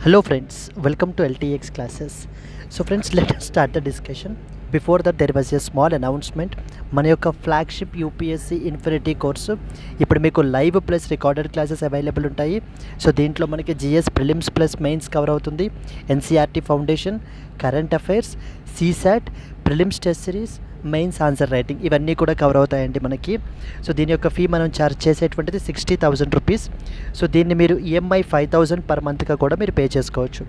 Hello friends, welcome to LTX classes. So friends, let us start the discussion. Before that there was a small announcement. మన యొక్క flagship UPSC infinity course ఇప్పుడు మీకు live plus recorded classes available ఉంటాయి. So దీంట్లో మనకి GS prelims plus mains cover అవుతుంది, NCERT foundation, current affairs, CSAT, prelims test series, mains answer writing ఇవన్నీ కూడా కవర్ అవుతాయండి మనకి. సో దీని యొక్క ఫీ మనం ఛార్జ్ చేసేటువంటిది 60,000 రూపీస్. సో దీన్ని మీరు ఈఎంఐ 5,000 పర్ మంత్గా కూడా మీరు పే చేసుకోవచ్చు.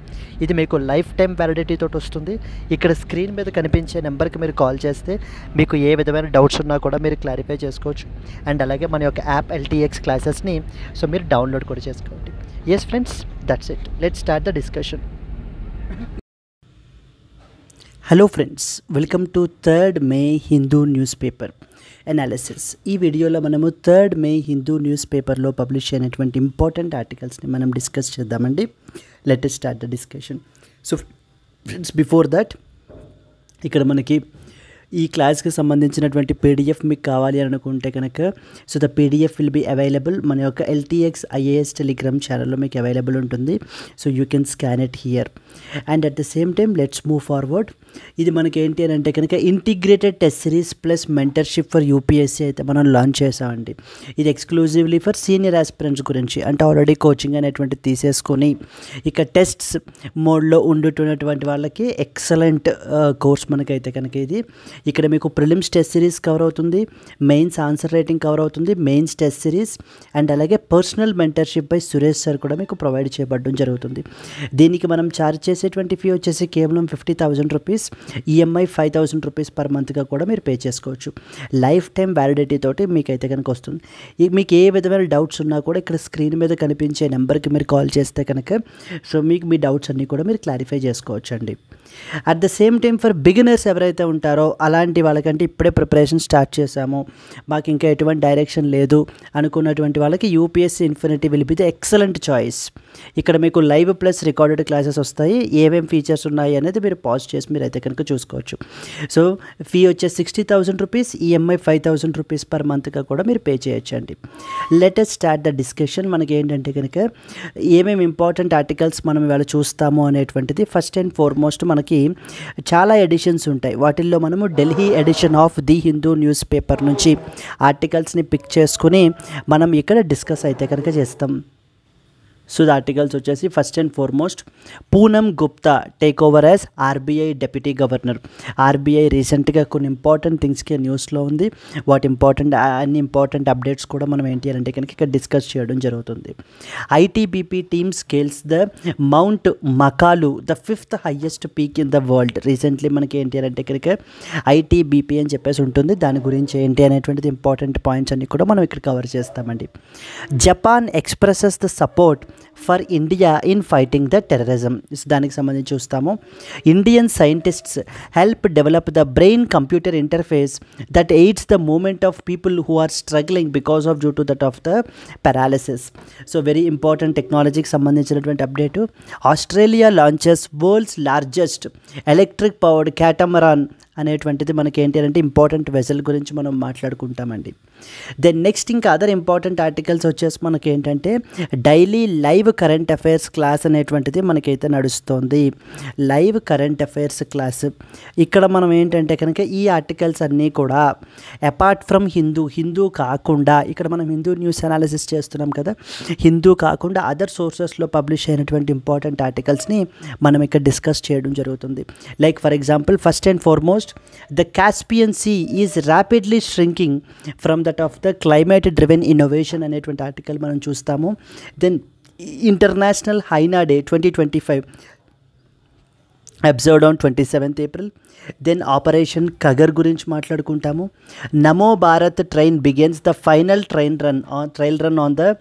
ఇది మీకు లైఫ్ టైం వ్యాలిడిటీ తోటి వస్తుంది. ఇక్కడ స్క్రీన్ మీద కనిపించే నెంబర్కి మీరు కాల్ చేస్తే మీకు ఏ విధమైన డౌట్స్ ఉన్నా కూడా మీరు క్లారిఫై చేసుకోవచ్చు. అండ్ అలాగే మన యొక్క యాప్ ఎల్టీఎక్స్ క్లాసెస్ని సో మీరు డౌన్లోడ్ కూడా చేసుకోండి. Yes friends, that's it. Let's start the discussion. Hello friends, welcome to 3rd May Hindu newspaper analysis. ఈ వీడియోలో మనము 3rd May హిందూ న్యూస్ పేపర్లో పబ్లిష్ అయినటువంటి ఇంపార్టెంట్ ఆర్టికల్స్ని మనం డిస్కస్ చేద్దామండి. Let us start the discussion. So friends, before that ఇక్కడ మనకి ఈ క్లాస్కి సంబంధించినటువంటి పీడిఎఫ్ మీకు కావాలి అని అనుకుంటే కనుక so the PDF will be available మన యొక్క ఎల్టీఎక్స్ ఐఏఎస్ టెలిగ్రామ్ ఛానల్లో మీకు అవైలబుల్ ఉంటుంది. So you can scan it here. And at the same time let's move forward. ఇది మనకి ఏంటి అని అంటే కనుక integrated test series plus mentorship for UPSC అయితే మనం లాంచ్ చేసామండి. ఇది ఎక్స్క్లూజివ్లీ ఫర్ సీనియర్ ఆస్పిరెంట్స్ గురించి, అంటే ఆల్రెడీ కోచింగ్ అనేటువంటి తీసేసుకొని ఇక టెస్ట్స్ మోడ్లో ఉండుతున్నటువంటి వాళ్ళకి ఎక్సలెంట్ కోర్స్ మనకైతే కనుక ఇది. ఇక్కడ మీకు ప్రిలిమ్స్ టెస్ట్ సిరీస్ కవర్ అవుతుంది, మెయిన్స్ ఆన్సర్ రైటింగ్ కవర్ అవుతుంది, మెయిన్స్ టెస్ట్ సిరీస్ అండ్ అలాగే personal mentorship by Suresh sir కూడా మీకు ప్రొవైడ్ చేయబడడం జరుగుతుంది. దీనికి మనం ఛార్జ్ చేసేటువంటి ఫీ వచ్చేసి కేవలం 50,000 రూపీస్, ఈఎంఐ 5,000 రూపీస్ పర్ మంత్గా కూడా మీరు పే చేసుకోవచ్చు. లైఫ్ టైం వ్యాలిడిటీ తోటి మీకైతే కనుక వస్తుంది. మీకు ఏ విధమైన డౌట్స్ ఉన్నా కూడా ఇక్కడ స్క్రీన్ మీద కనిపించే నెంబర్కి మీరు కాల్ చేస్తే కనుక సో మీకు మీ డౌట్స్ అన్నీ కూడా మీరు క్లారిఫై చేసుకోవచ్చు అండి. At the same time for beginners ఎవరైతే ఉంటారో అలాంటి వాళ్ళకంటే ఇప్పుడే ప్రిపరేషన్ స్టార్ట్ చేశాము, మాకు ఇంకా ఎటువంటి డైరెక్షన్ లేదు అనుకున్నటువంటి వాళ్ళకి UPSC infinity will be the excellent choice. ఇక్కడ మీకు లైవ్ ప్లస్ రికార్డెడ్ క్లాసెస్ వస్తాయి. ఏమేం ఫీచర్స్ ఉన్నాయి అనేది మీరు పాజ్ చేసి మీరు అయితే కనుక చూసుకోవచ్చు. సో ఫీ వచ్చేసి 60,000 రూపీస్, ఈఎంఐ 5,000 రూపీస్ పర్ మంత్గా కూడా మీరు పే చేయొచ్చు అండి. Let us start the discussion. మనకి ఏంటంటే కనుక ఏమేమి ఇంపార్టెంట్ ఆర్టికల్స్ మనం ఇవాళ చూస్తాము అనేటువంటిది ఫస్ట్ అండ్ ఫార్మోస్ట్ మనకి చాలా ఎడిషన్స్ ఉంటాయి. వాటిల్లో మనము Delhi edition of the Hindu newspaper నుంచి ఆర్టికల్స్ని పిక్ చేసుకుని మనం ఇక్కడ డిస్కస్ అయితే కనుక చేస్తాం. సో ద ఆర్టికల్స్ వచ్చేసి first and foremost Poonam Gupta take over as RBI deputy governor. RBI రీసెంట్గా కొన్ని ఇంపార్టెంట్ థింగ్స్కి న్యూస్లో ఉంది. వాటి అన్ని ఇంపార్టెంట్ అప్డేట్స్ కూడా మనం ఏంటి అంటే కనుక ఇక్కడ డిస్కస్ చేయడం జరుగుతుంది. ITBP team scales the mount మకాలు, the 5th highest peak in the world. Recently మనకి ఏంటి అంటే కనుక ఐటీబీపీ అని చెప్పేసి ఉంటుంది. దాని గురించి ఏంటి అనేటువంటిది ఇంపార్టెంట్ పాయింట్స్ అన్ని కూడా మనం ఇక్కడ కవర్ చేస్తామండి. Japan expresses the support for India in fighting the terrorism. దానికి సంబంధించి చూస్తాము. Indian scientists help develop the brain computer interface that aids the movement of people who are struggling because of due to that of the paralysis. So very important టెక్నాలజీకి సంబంధించినటువంటి update. Australia launches world's largest electric powered catamaran అనేటువంటిది మనకి ఏంటి అంటే important vessel గురించి మనం మాట్లాడుకుంటామండి. Then next ఇంకా అదర్ ఇంపార్టెంట్ ఆర్టికల్స్ వచ్చేసి మనకి ఏంటంటే daily live current affairs class అనేటువంటిది మనకైతే నడుస్తుంది. లైవ్ కరెంట్ అఫైర్స్ క్లాస్ ఇక్కడ మనం ఏంటంటే కనుక ఈ ఆర్టికల్స్ అన్నీ కూడా అపార్ట్ ఫ్రమ్ హిందూ కాకుండా ఇక్కడ మనం హిందూ న్యూస్ అనాలిసిస్ చేస్తున్నాం కదా, హిందూ కాకుండా అదర్ సోర్సెస్లో పబ్లిష్ అయినటువంటి ఇంపార్టెంట్ ఆర్టికల్స్ని మనం ఇక్కడ డిస్కస్ చేయడం జరుగుతుంది. Like for example first and foremost the Caspian Sea is rapidly shrinking from that of the climate driven innovation అనేటువంటి ఆర్టికల్ మనం చూస్తాము. Then international hyena day 2025 observed on 27th April. Then operation Kagar గురించి మాట్లాడుకుంటాము. Namo Bharat train begins the final trial run on the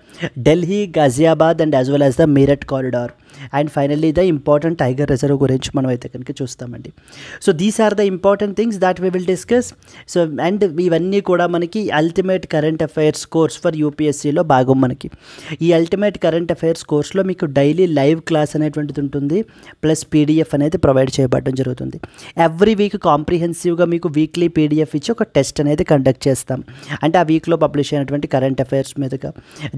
Delhi, Ghaziabad and as well as the Meerut corridor. And finally the important tiger reserve గురించి మనం అయితే కనుక చూస్తామండి. So these are the important things that we will discuss. So and ఇవన్నీ కూడా మనకి ultimate current affairs course for యూపీఎస్సీలో భాగం. మనకి ఈ అల్టిమేట్ కరెంట్ అఫైర్స్ కోర్స్లో మీకు డైలీ లైవ్ క్లాస్ అనేటువంటిది ఉంటుంది, ప్లస్ పీడిఎఫ్ అనేది ప్రొవైడ్ చేయబడడం జరుగుతుంది. ఎవ్రీ వీక్ కాంప్రిహెన్సివ్గా మీకు వీక్లీ పీడిఎఫ్ ఇచ్చి ఒక టెస్ట్ అనేది కండక్ట్ చేస్తాం, అంటే ఆ వీక్లో పబ్లిష్ అయినటువంటి కరెంట్ అఫైర్స్ మీదుగా.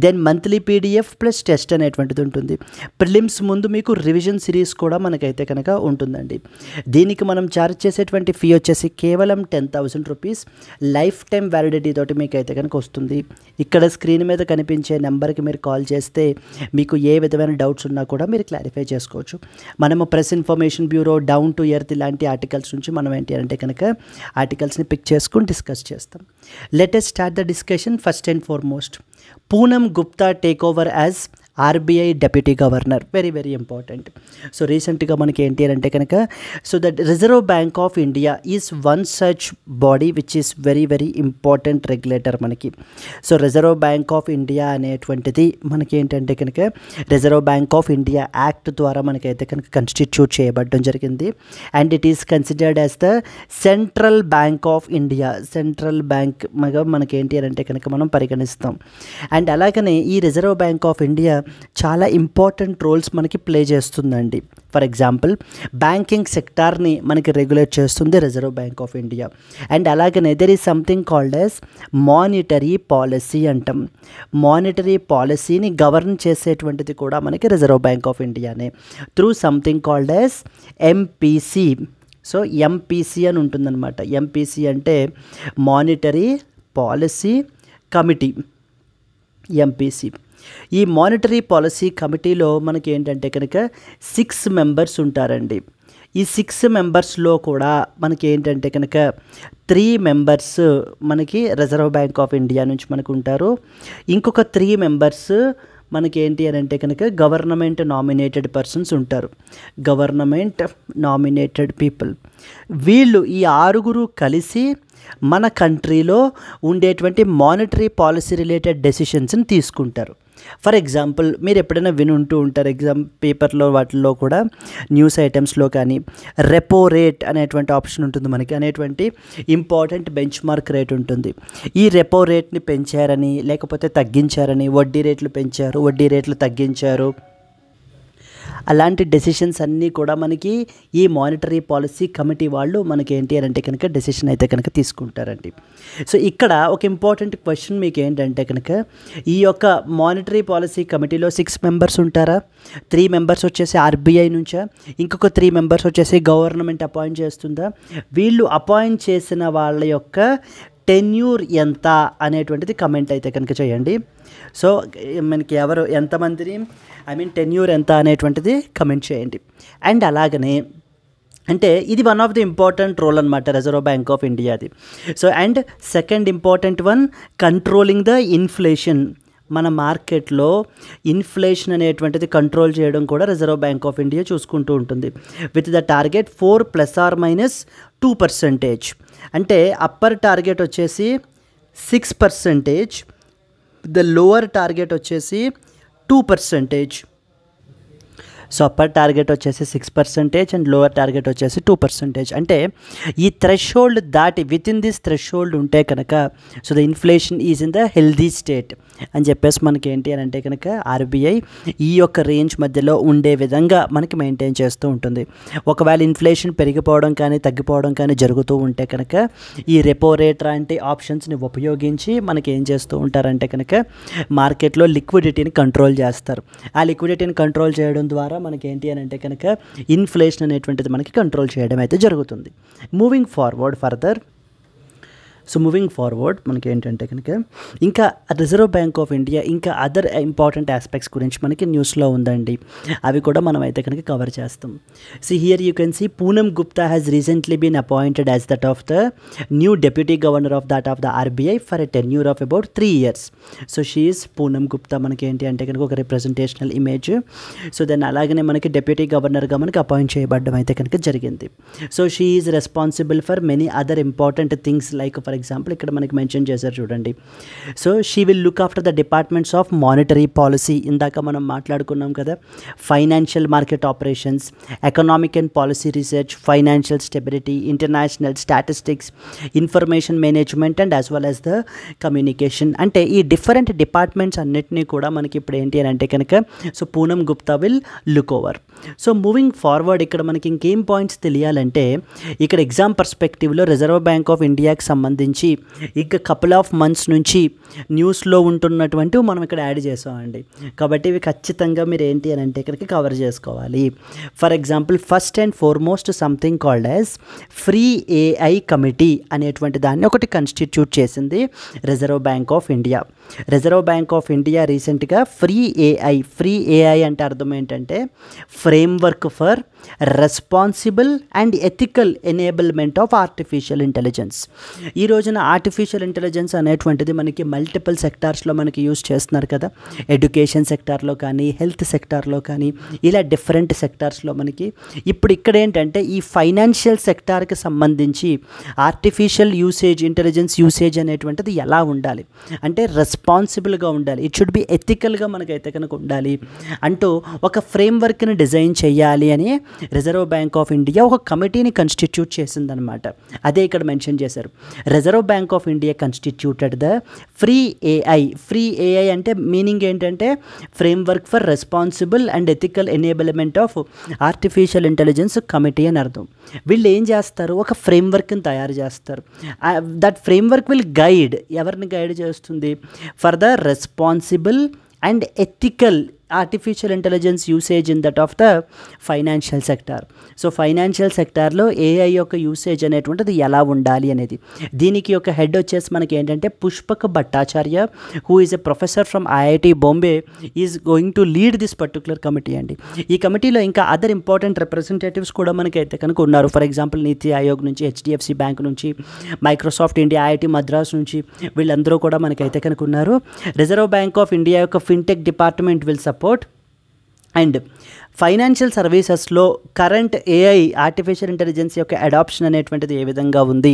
Then monthly PDF plus test అనేటువంటిది ఉంటుంది. ప్రిలిమ్స్ ముందు మీకు రివిజన్ సిరీస్ కూడా మనకైతే కనుక ఉంటుందండి. దీనికి మనం ఛార్జ్ చేసేటువంటి ఫీ వచ్చేసి కేవలం 10,000 రూపీస్ లైఫ్ టైం వ్యాలిడిటీ తోటి మీకు అయితే కనుక వస్తుంది. ఇక్కడ స్క్రీన్ మీద కనిపించే నెంబర్కి మీరు కాల్ చేస్తే మీకు ఏ విధమైన డౌట్స్ ఉన్నా కూడా మీరు క్లారిఫై చేసుకోవచ్చు. మనము press information bureau, down to earth ఇలాంటి ఆర్టికల్స్ నుంచి మనం ఏంటి అంటే కనుక ఆర్టికల్స్ని పిక్ చేసుకుని డిస్కస్ చేస్తాం. Let us start the discussion. First and foremost, Poonam Gupta take over as RBI deputy governor. Very very important. So రీసెంట్గా మనకి ఏంటి అంటే కనుక so that Reserve bank of India is one such body which is very very important regulator మనకి. So Reserve bank of India అనేటువంటిది మనకి ఏంటంటే కనుక Reserve bank of India act ద్వారా మనకైతే కనుక కన్స్టిట్యూట్ చేయబడడం జరిగింది. And it is considered as the central bank of India. Central bank మనకి ఏంటి అంటే కనుక మనం పరిగణిస్తాం. అండ్ అలాగనే ఈ రిజర్వ్ బ్యాంక్ ఆఫ్ ఇండియా చాలా ఇంపార్టెంట్ రోల్స్ మనకి ప్లే చేస్తుందండి. ఫర్ ఎగ్జాంపుల్, బ్యాంకింగ్ సెక్టార్ని మనకి రెగ్యులేట్ చేస్తుంది Reserve bank of India. And అలాగనే there is something called as monetary policy అంటాం. మానిటరీ పాలసీని గవర్న్ చేసేటువంటిది కూడా మనకి రిజర్వ్ బ్యాంక్ ఆఫ్ ఇండియానే through something called as MPC. So MPC అని ఉంటుందన్నమాట. ఎంపీసీ అంటే మానిటరీ పాలసీ కమిటీ, ఎంపీసీ. ఈ మానిటరీ పాలసీ కమిటీలో మనకి ఏంటంటే కనుక 6 మెంబర్స్ ఉంటారండి. ఈ 6 మెంబర్స్లో కూడా మనకి ఏంటంటే కనుక 3 మెంబర్స్ మనకి రిజర్వ్ బ్యాంక్ ఆఫ్ ఇండియా నుంచి మనకు ఉంటారు. ఇంకొక 3 మెంబర్స్ మనకి ఏంటి అని అంటే కనుక గవర్నమెంట్ నామినేటెడ్ పర్సన్స్ ఉంటారు. Government nominated people. వీళ్ళు ఈ 6 కలిసి మన కంట్రీలో ఉండేటువంటి మానిటరీ పాలసీ రిలేటెడ్ డెసిషన్స్ని తీసుకుంటారు. ఫర్ ఎగ్జాంపుల్, మీరు ఎప్పుడైనా వినుంటూ ఉంటారు ఎగ్జామ్ పేపర్లో వాటిల్లో కూడా న్యూస్ ఐటమ్స్లో కానీ రెపో రేట్ అనేటువంటి ఆప్షన్ ఉంటుంది మనకి. అనేటువంటి ఇంపార్టెంట్ బెంచ్ మార్క్ రేట్ ఉంటుంది. ఈ రెపో రేట్ని పెంచారని లేకపోతే తగ్గించారని, వడ్డీ రేట్లు పెంచారు, వడ్డీ రేట్లు తగ్గించారు, అలాంటి డెసిషన్స్ అన్నీ కూడా మనకి ఈ మానిటరీ పాలసీ కమిటీ వాళ్ళు మనకి ఏంటి అని అంటే కనుక డెసిషన్ అయితే కనుక తీసుకుంటారండి. సో ఇక్కడ ఒక ఇంపార్టెంట్ క్వశ్చన్ మీకు ఏంటంటే కనుక ఈ యొక్క మానిటరీ పాలసీ కమిటీలో 6 మెంబర్స్ ఉంటారా? 3 మెంబర్స్ వచ్చేసి ఆర్బీఐ నుంచా, ఇంకొక 3 మెంబర్స్ వచ్చేసి గవర్నమెంట్ అపాయింట్ చేస్తుందా? వీళ్ళు అపాయింట్ చేసిన వాళ్ళ యొక్క టెన్యూర్ ఎంత అనేటువంటిది కమెంట్ అయితే కనుక చేయండి. సో మనకి ఎవరు ఎంతమందిని టెన్యూర్ ఎంత అనేటువంటిది కమెంట్ చేయండి. అండ్ అలాగనే అంటే ఇది one of the important role అనమాట రిజర్వ్ బ్యాంక్ ఆఫ్ ఇండియాది. So and second important one, controlling the inflation. మన మార్కెట్లో ఇన్ఫ్లేషన్ అనేటువంటిది కంట్రోల్ చేయడం కూడా రిజర్వ్ బ్యాంక్ ఆఫ్ ఇండియా చూసుకుంటూ ఉంటుంది. With the target 4 ± 2%. అంటే అప్పర్ టార్గెట్ వచ్చేసి 6%, ద లోవర్ టార్గెట్ వచ్చేసి 2%. సో అప్పర్ టార్గెట్ వచ్చేసి 6% అండ్ లోవర్ టార్గెట్ వచ్చేసి 2%. అంటే ఈ థ్రెషోల్డ్ దాటి విత్ ఇన్ దిస్ థ్రెషోల్డ్ ఉంటే కనుక so the inflation is in the healthy state అని చెప్పేసి మనకి ఏంటి అని అంటే కనుక ఆర్బీఐ ఈ యొక్క రేంజ్ మధ్యలో ఉండే విధంగా మనకి మెయింటైన్ చేస్తూ ఉంటుంది. ఒకవేళ ఇన్ఫ్లేషన్ పెరిగిపోవడం కానీ తగ్గిపోవడం కానీ జరుగుతూ ఉంటే కనుక ఈ రెపో రేట్ లాంటి ఆప్షన్స్ని ఉపయోగించి మనకి ఏం చేస్తూ ఉంటారంటే కనుక మార్కెట్లో లిక్విడిటీని కంట్రోల్ చేస్తారు. ఆ లిక్విడిటీని కంట్రోల్ చేయడం ద్వారా మనకి ఏంటి అని అంటే కనుక ఇన్ఫ్లేషన్ అనేటువంటిది మనకి కంట్రోల్ చేయడం అయితే జరుగుతుంది. Moving forward further, so moving forward మనకి ఏంటంటే కనుక ఇంకా రిజర్వ్ బ్యాంక్ ఆఫ్ ఇండియా ఇంకా అదర్ ఇంపార్టెంట్ ఆస్పెక్ట్స్ గురించి మనకి న్యూస్లో ఉందండి. అవి కూడా మనం అయితే కనుక కవర్ చేస్తాం. So here you can see Poonam Gupta has recently been appointed as that of the new deputy governor of that of the RBI for a tenure of about 3 years. So she's Poonam Gupta మనకి ఏంటి అంటే కనుక ఒక రిప్రజెంటేషనల్ ఇమేజ్. సో దాన్ని అలాగనే మనకి deputy గవర్నర్గా మనకి అపాయింట్ చేయబడడం అయితే కనుక జరిగింది. So she is responsible for many other important things like for example ఇక్కడ మనకి మెన్షన్ చేశారు చూడండి. So she will look after the departments of monetary policy, ఇందాక మనం మాట్లాడుకున్నాం కదా, financial market operations, economic and policy research, financial stability, international statistics, information management and as well as the communication. అంటే ఈ డిఫరెంట్ డిపార్ట్మెంట్స్ అన్నిటినీ కూడా మనకి ఇప్పుడు ఏంటి అని అంటే కనుక so Poonam Gupta will look over. So moving forward ఇక్కడ మనకి ఇంకేం పాయింట్స్ తెలియాలంటే ఇక్కడ ఎగ్జామ్ పర్స్పెక్టివ్లో రిజర్వ్ బ్యాంక్ ఆఫ్ ఇండియాకి సంబంధించి ఇంకా కపుల్ ఆఫ్ మంత్స్ నుంచి న్యూస్లో ఉంటున్నటువంటివి మనం ఇక్కడ యాడ్ చేసామండి. కాబట్టి ఇవి ఖచ్చితంగా మీరు ఏంటి అని అంటే ఇక్కడికి కవర్ చేసుకోవాలి. For example first and foremost something called as free AI committee అనేటువంటి దాన్ని ఒకటి కన్స్టిట్యూట్ చేసింది reserve bank of India. Reserve bank of India రీసెంట్గా ఫ్రీ ఏఐ అంటే అర్థం ఏంటంటే framework for responsible and ethical enablement of artificial intelligence. ఈ రోజున ఆర్టిఫిషియల్ ఇంటెలిజెన్స్ అనేటువంటిది మనకి మల్టిపుల్ సెక్టార్స్లో మనకి యూజ్ చేస్తున్నారు కదా, ఎడ్యుకేషన్ సెక్టార్లో కానీ హెల్త్ సెక్టార్లో కానీ ఇలా డిఫరెంట్ సెక్టార్స్లో మనకి ఇప్పుడు ఇక్కడ ఏంటంటే ఈ ఫైనాన్షియల్ సెక్టార్కి సంబంధించి ఆర్టిఫిషియల్ ఇంటెలిజెన్స్ యూసేజ్ అనేటువంటిది ఎలా ఉండాలి అంటే రెస్పాన్సిబుల్గా ఉండాలి, ఇట్ షుడ్ బి ఎథికల్గా మనకైతే కనుక ఉండాలి అంటూ ఒక ఫ్రేమ్వర్క్ని డిజైన్ చేయాలి అని రిజర్వ్ బ్యాంక్ ఆఫ్ ఇండియా ఒక కమిటీని కన్స్టిట్యూట్ చేసిందనమాట. అదే ఇక్కడ మెన్షన్ చేశారు. Reserve bank of India constituted the free AI అంటే మీనింగ్ ఏంటంటే framework for responsible and ethical enablement of artificial intelligence committee అని అర్థం. వీళ్ళు ఏం చేస్తారు, ఒక ఫ్రేమ్వర్క్ని తయారు చేస్తారు. దట్ ఫ్రేమ్వర్క్ విల్ గైడ్, ఎవరిని గైడ్ చేస్తుంది, for the responsible and ethical artificial intelligence usage in that of the financial sector. So financial సెక్టార్లో ఏఐ యొక్క యూసేజ్ అనేటువంటిది ఎలా ఉండాలి అనేది. దీనికి ఒక హెడ్ వచ్చేసి మనకి ఏంటంటే Pushpak Bhattacharya, who is a professor from IIT Bombay, is going to lead this particular committee అండి. ఈ కమిటీలో ఇంకా అదర్ ఇంపార్టెంట్ రిప్రజెంటేటివ్స్ కూడా మనకైతే కనుక ఉన్నారు. ఫర్ ఎగ్జాంపుల్ నీతి ఆయోగ్ నుంచి, హెచ్డిఎఫ్సి బ్యాంక్ నుంచి, మైక్రోసాఫ్ట్ ఇండియా, ఐఐటి మద్రాస్ నుంచి వీళ్ళందరూ కూడా మనకైతే కనుక ఉన్నారు. రిజర్వ్ బ్యాంక్ ఆఫ్ ఇండియా యొక్క fintech department will support and financial సర్వీసెస్లో కరెంట్ ఏఐ ఆర్టిఫిషియల్ ఇంటెలిజెన్స్ యొక్క అడాప్షన్ అనేటువంటిది ఏ విధంగా ఉంది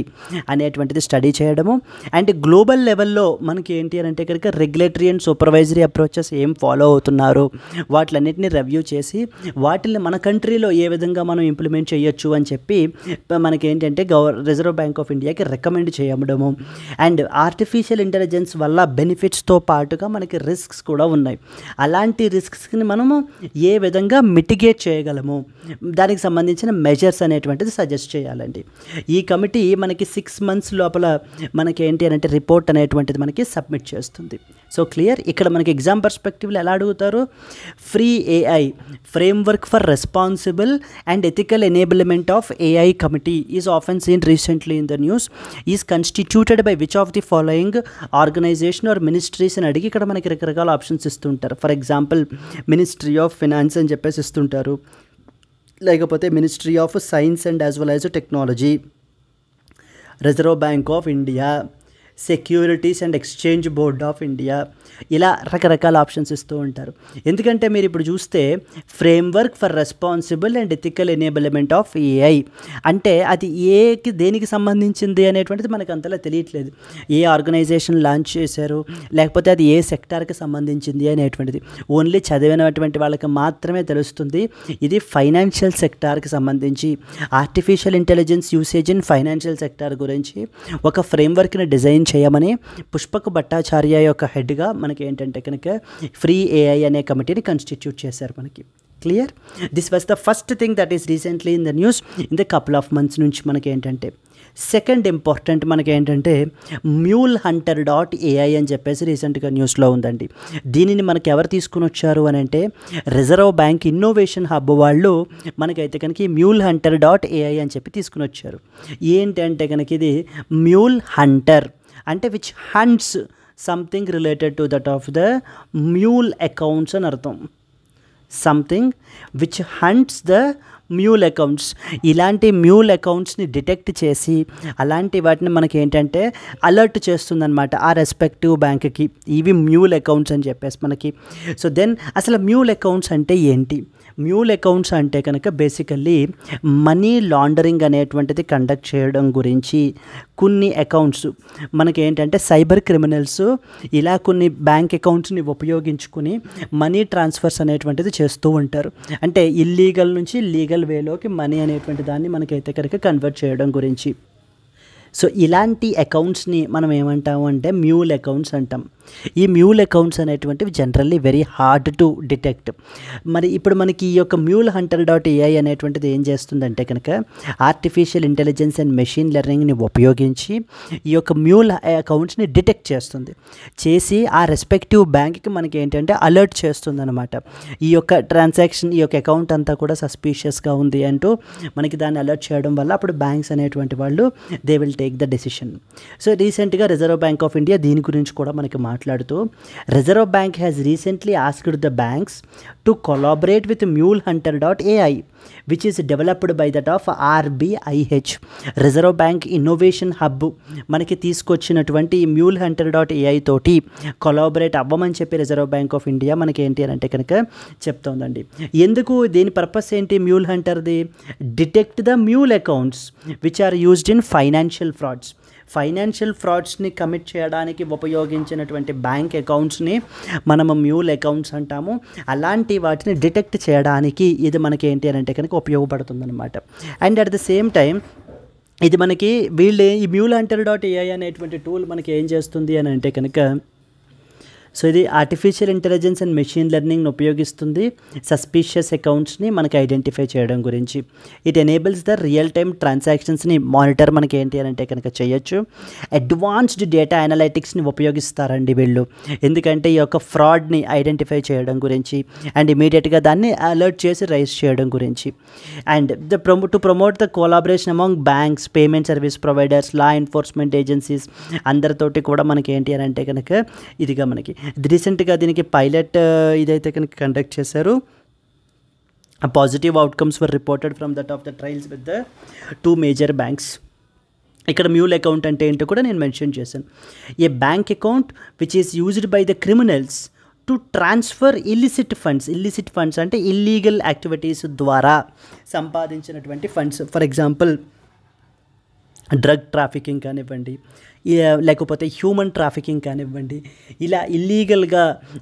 అనేటువంటిది స్టడీ చేయడము. అండ్ గ్లోబల్ లెవెల్లో మనకి ఏంటి అని అంటే కనుక రెగ్యులేటరీ అండ్ సూపర్వైజరీ అప్రోచెస్ ఏం ఫాలో అవుతున్నారు వాటిలన్నింటినీ రివ్యూ చేసి వాటిని మన కంట్రీలో ఏ విధంగా మనం ఇంప్లిమెంట్ చేయొచ్చు అని చెప్పి మనకి ఏంటంటే రిజర్వ్ బ్యాంక్ ఆఫ్ ఇండియాకి రికమెండ్ చేయడము. అండ్ ఆర్టిఫిషియల్ ఇంటెలిజెన్స్ వల్ల బెనిఫిట్స్తో పాటుగా మనకి రిస్క్స్ కూడా ఉన్నాయి. అలాంటి రిస్క్స్ని మనము ఏ విధంగా మిటిగేట్ చేయగలము, దానికి సంబంధించిన మెజర్స్ అనేటువంటిది సజెస్ట్ చేయాలండి. ఈ కమిటీ మనకి 6 months లోపల మనకి ఏంటి అంటే రిపోర్ట్ అనేటువంటిది మనకి సబ్మిట్ చేస్తుంది. So clear. ఇక్కడ మనకి ఎగ్జామ్ పర్స్పెక్టివ్లో ఎలా అడుగుతారు, free AI framework for responsible and ethical enablement of AI committee is often seen recently in the news, is constituted by which of the following organisation or ministries అని అడిగి ఇక్కడ మనకి రకరకాల ఆప్షన్స్ ఇస్తుంటారు. For example ministry of finance అని చెప్పేసి ఇస్తుంటారు, లేకపోతే ministry of science and as well as technology, Reserve bank of India, securities and exchange board of India, ఇలా రకరకాల ఆప్షన్స్ ఇస్తూ ఉంటారు. ఎందుకంటే మీరు ఇప్పుడు చూస్తే framework for responsible and ethical enablement of AI అంటే అది దేనికి సంబంధించింది అనేటువంటిది మనకు అంతలా తెలియట్లేదు. ఏ ఆర్గనైజేషన్ లాంచ్ చేశారు, లేకపోతే అది ఏ సెక్టార్కి సంబంధించింది అనేటువంటిది ఓన్లీ చదివినటువంటి వాళ్ళకి మాత్రమే తెలుస్తుంది. ఇది ఫైనాన్షియల్ సెక్టార్కి సంబంధించి artificial intelligence usage in financial sector గురించి ఒక ఫ్రేమ్వర్క్ని డిజైన్ చేయమని పుష్పక్ భట్టాచార్య యొక్క హెడ్గా మనకి ఏంటంటే కనుక ఫ్రీ ఏఐ అనే కమిటీని కన్స్టిట్యూట్ చేశారు మనకి. Clear. This was the first thing that is recently in the news in the couple of months నుంచి మనకి ఏంటంటే. సెకండ్ ఇంపార్టెంట్ మనకి ఏంటంటే MuleHunter.ai అని చెప్పేసి రీసెంట్గా న్యూస్లో ఉందండి. దీనిని మనకి ఎవరు తీసుకుని వచ్చారు అని అంటే రిజర్వ్ బ్యాంక్ ఇన్నోవేషన్ హబ్ వాళ్ళు మనకైతే కనుక MuleHunter.ai అని చెప్పి తీసుకుని వచ్చారు. ఏంటంటే కనుక ఇది మ్యూల్ హంటర్ అంటే which haunts something related to that of the mule accounts అని అర్థం. Something which haunts the mule accounts. ఇలాంటి మ్యూల్ అకౌంట్స్ని డిటెక్ట్ చేసి అలాంటి వాటిని మనకి ఏంటంటే అలర్ట్ చేస్తుందన్నమాట ఆ రెస్పెక్టివ్ బ్యాంక్కి. ఇవి మ్యూల్ అకౌంట్స్ అని చెప్పేసి మనకి. సో దెన్ అసలు మ్యూల్ అకౌంట్స్ అంటే ఏంటి? మ్యూల్ అకౌంట్స్ అంటే కనుక బేసికల్లీ మనీ లాండరింగ్ అనేటువంటిది కండక్ట్ చేయడం గురించి కొన్ని అకౌంట్స్ మనకి ఏంటంటే సైబర్ క్రిమినల్స్ ఇలా కొన్ని బ్యాంక్ అకౌంట్స్ని ఉపయోగించుకుని మనీ ట్రాన్స్ఫర్స్ అనేటువంటిది చేస్తూ ఉంటారు. అంటే ఇల్లీగల్ నుంచి లీగల్ వేలోకి మనీ అనేటువంటి దాన్ని మనకైతే కనుక కన్వర్ట్ చేయడం గురించి. సో ఇలాంటి అకౌంట్స్ని మనం ఏమంటాము అంటే మ్యూల్ అకౌంట్స్ అంటాం. ఈ మ్యూల్ అకౌంట్స్ అనేటువంటివి generally very hard to detect. మరి ఇప్పుడు మనకి ఈ యొక్క మ్యూల్ హంటర్ .ai అనేటువంటిది ఏం చేస్తుందంటే కనుక ఆర్టిఫిషియల్ ఇంటెలిజెన్స్ అండ్ మెషిన్ లెర్నింగ్ని ఉపయోగించి ఈ యొక్క మ్యూల్ అకౌంట్స్ని డిటెక్ట్ చేసి ఆ రెస్పెక్టివ్ బ్యాంక్కి మనకి ఏంటంటే అలర్ట్ చేస్తుంది అనమాట. ఈ యొక్క ట్రాన్సాక్షన్, ఈ యొక్క అకౌంట్ అంతా కూడా సస్పీషియస్గా ఉంది అంటూ మనకి దాన్ని అలర్ట్ చేయడం వల్ల అప్పుడు బ్యాంక్స్ అనేటువంటి వాళ్ళు they will take the decision. So రీసెంట్గా రిజర్వ్ బ్యాంక్ ఆఫ్ ఇండియా దీని గురించి కూడా మనకి మాట్లాడుతూ reserve bank has recently asked the banks to collaborate with mule hunter .ai which is developed by that of RBIH. Reserve bank innovation hub మనకి తీసుకొచ్చినటువంటి ఈ mule hunter .ai తోటి collaborate అవ్వమని చెప్పి రిజర్వ్ బ్యాంక్ ఆఫ్ ఇండియా మనకి ఏంటి అని అంటే కనుక చెప్తోందండి. ఎందుకు, దీని పర్పస్ ఏంటి మ్యూల్ హంటర్ది? Detect the mule accounts which are used in financial ఫ్రాడ్స్ని కమిట్ చేయడానికి ఉపయోగించినటువంటి బ్యాంక్ అకౌంట్స్ని మనము మ్యూల్ అకౌంట్స్ అంటాము. అలాంటి వాటిని డిటెక్ట్ చేయడానికి ఇది మనకి ఏంటి అని అంటే కనుక ఉపయోగపడుతుందన్నమాట. And at the same time ఇది మనకి ఈ మ్యూల్ హంటర్ .ai అనేటువంటి టూల్ మనకి ఏం చేస్తుంది అని అంటే కనుక సో ఇది ఆర్టిఫిషియల్ ఇంటెలిజెన్స్ అండ్ మెషిన్ లెర్నింగ్ని ఉపయోగిస్తుంది సస్పీషియస్ అకౌంట్స్ని మనకి ఐడెంటిఫై చేయడం గురించి. It enables the real time ట్రాన్సాక్షన్స్ని మానిటర్ మనకి ఏంటి అని అంటే కనుక చేయొచ్చు. అడ్వాన్స్డ్ డేటా అనలైటిక్స్ని ఉపయోగిస్తారండి వీళ్ళు, ఎందుకంటే ఈ యొక్క ఫ్రాడ్ని ఐడెంటిఫై చేయడం గురించి అండ్ ఇమీడియట్గా దాన్ని అలర్ట్ చేసి రైజ్ చేయడం గురించి. And to promote the collaboration among banks, payment service providers, law enforcement agencies అందరితోటి కూడా మనకి ఏంటి అని అంటే కనుక ఇదిగా మనకి రీసెంట్గా దీనికి పైలట్ ఇదైతే కనుక కండక్ట్ చేశారు. Positive outcomes were reported from that of the trials with the 2 major banks. ఇక్కడ మ్యూల్ అకౌంట్ అంటే ఏంటో కూడా నేను మెన్షన్ చేశాను. A bank account which is used by the criminals to transfer illicit funds అంటే ఇల్లీగల్ యాక్టివిటీస్ ద్వారా సంపాదించినటువంటి funds. For example drug trafficking కానివ్వండి, లేకపోతే హ్యూమన్ ట్రాఫికింగ్ కానివ్వండి, ఇలా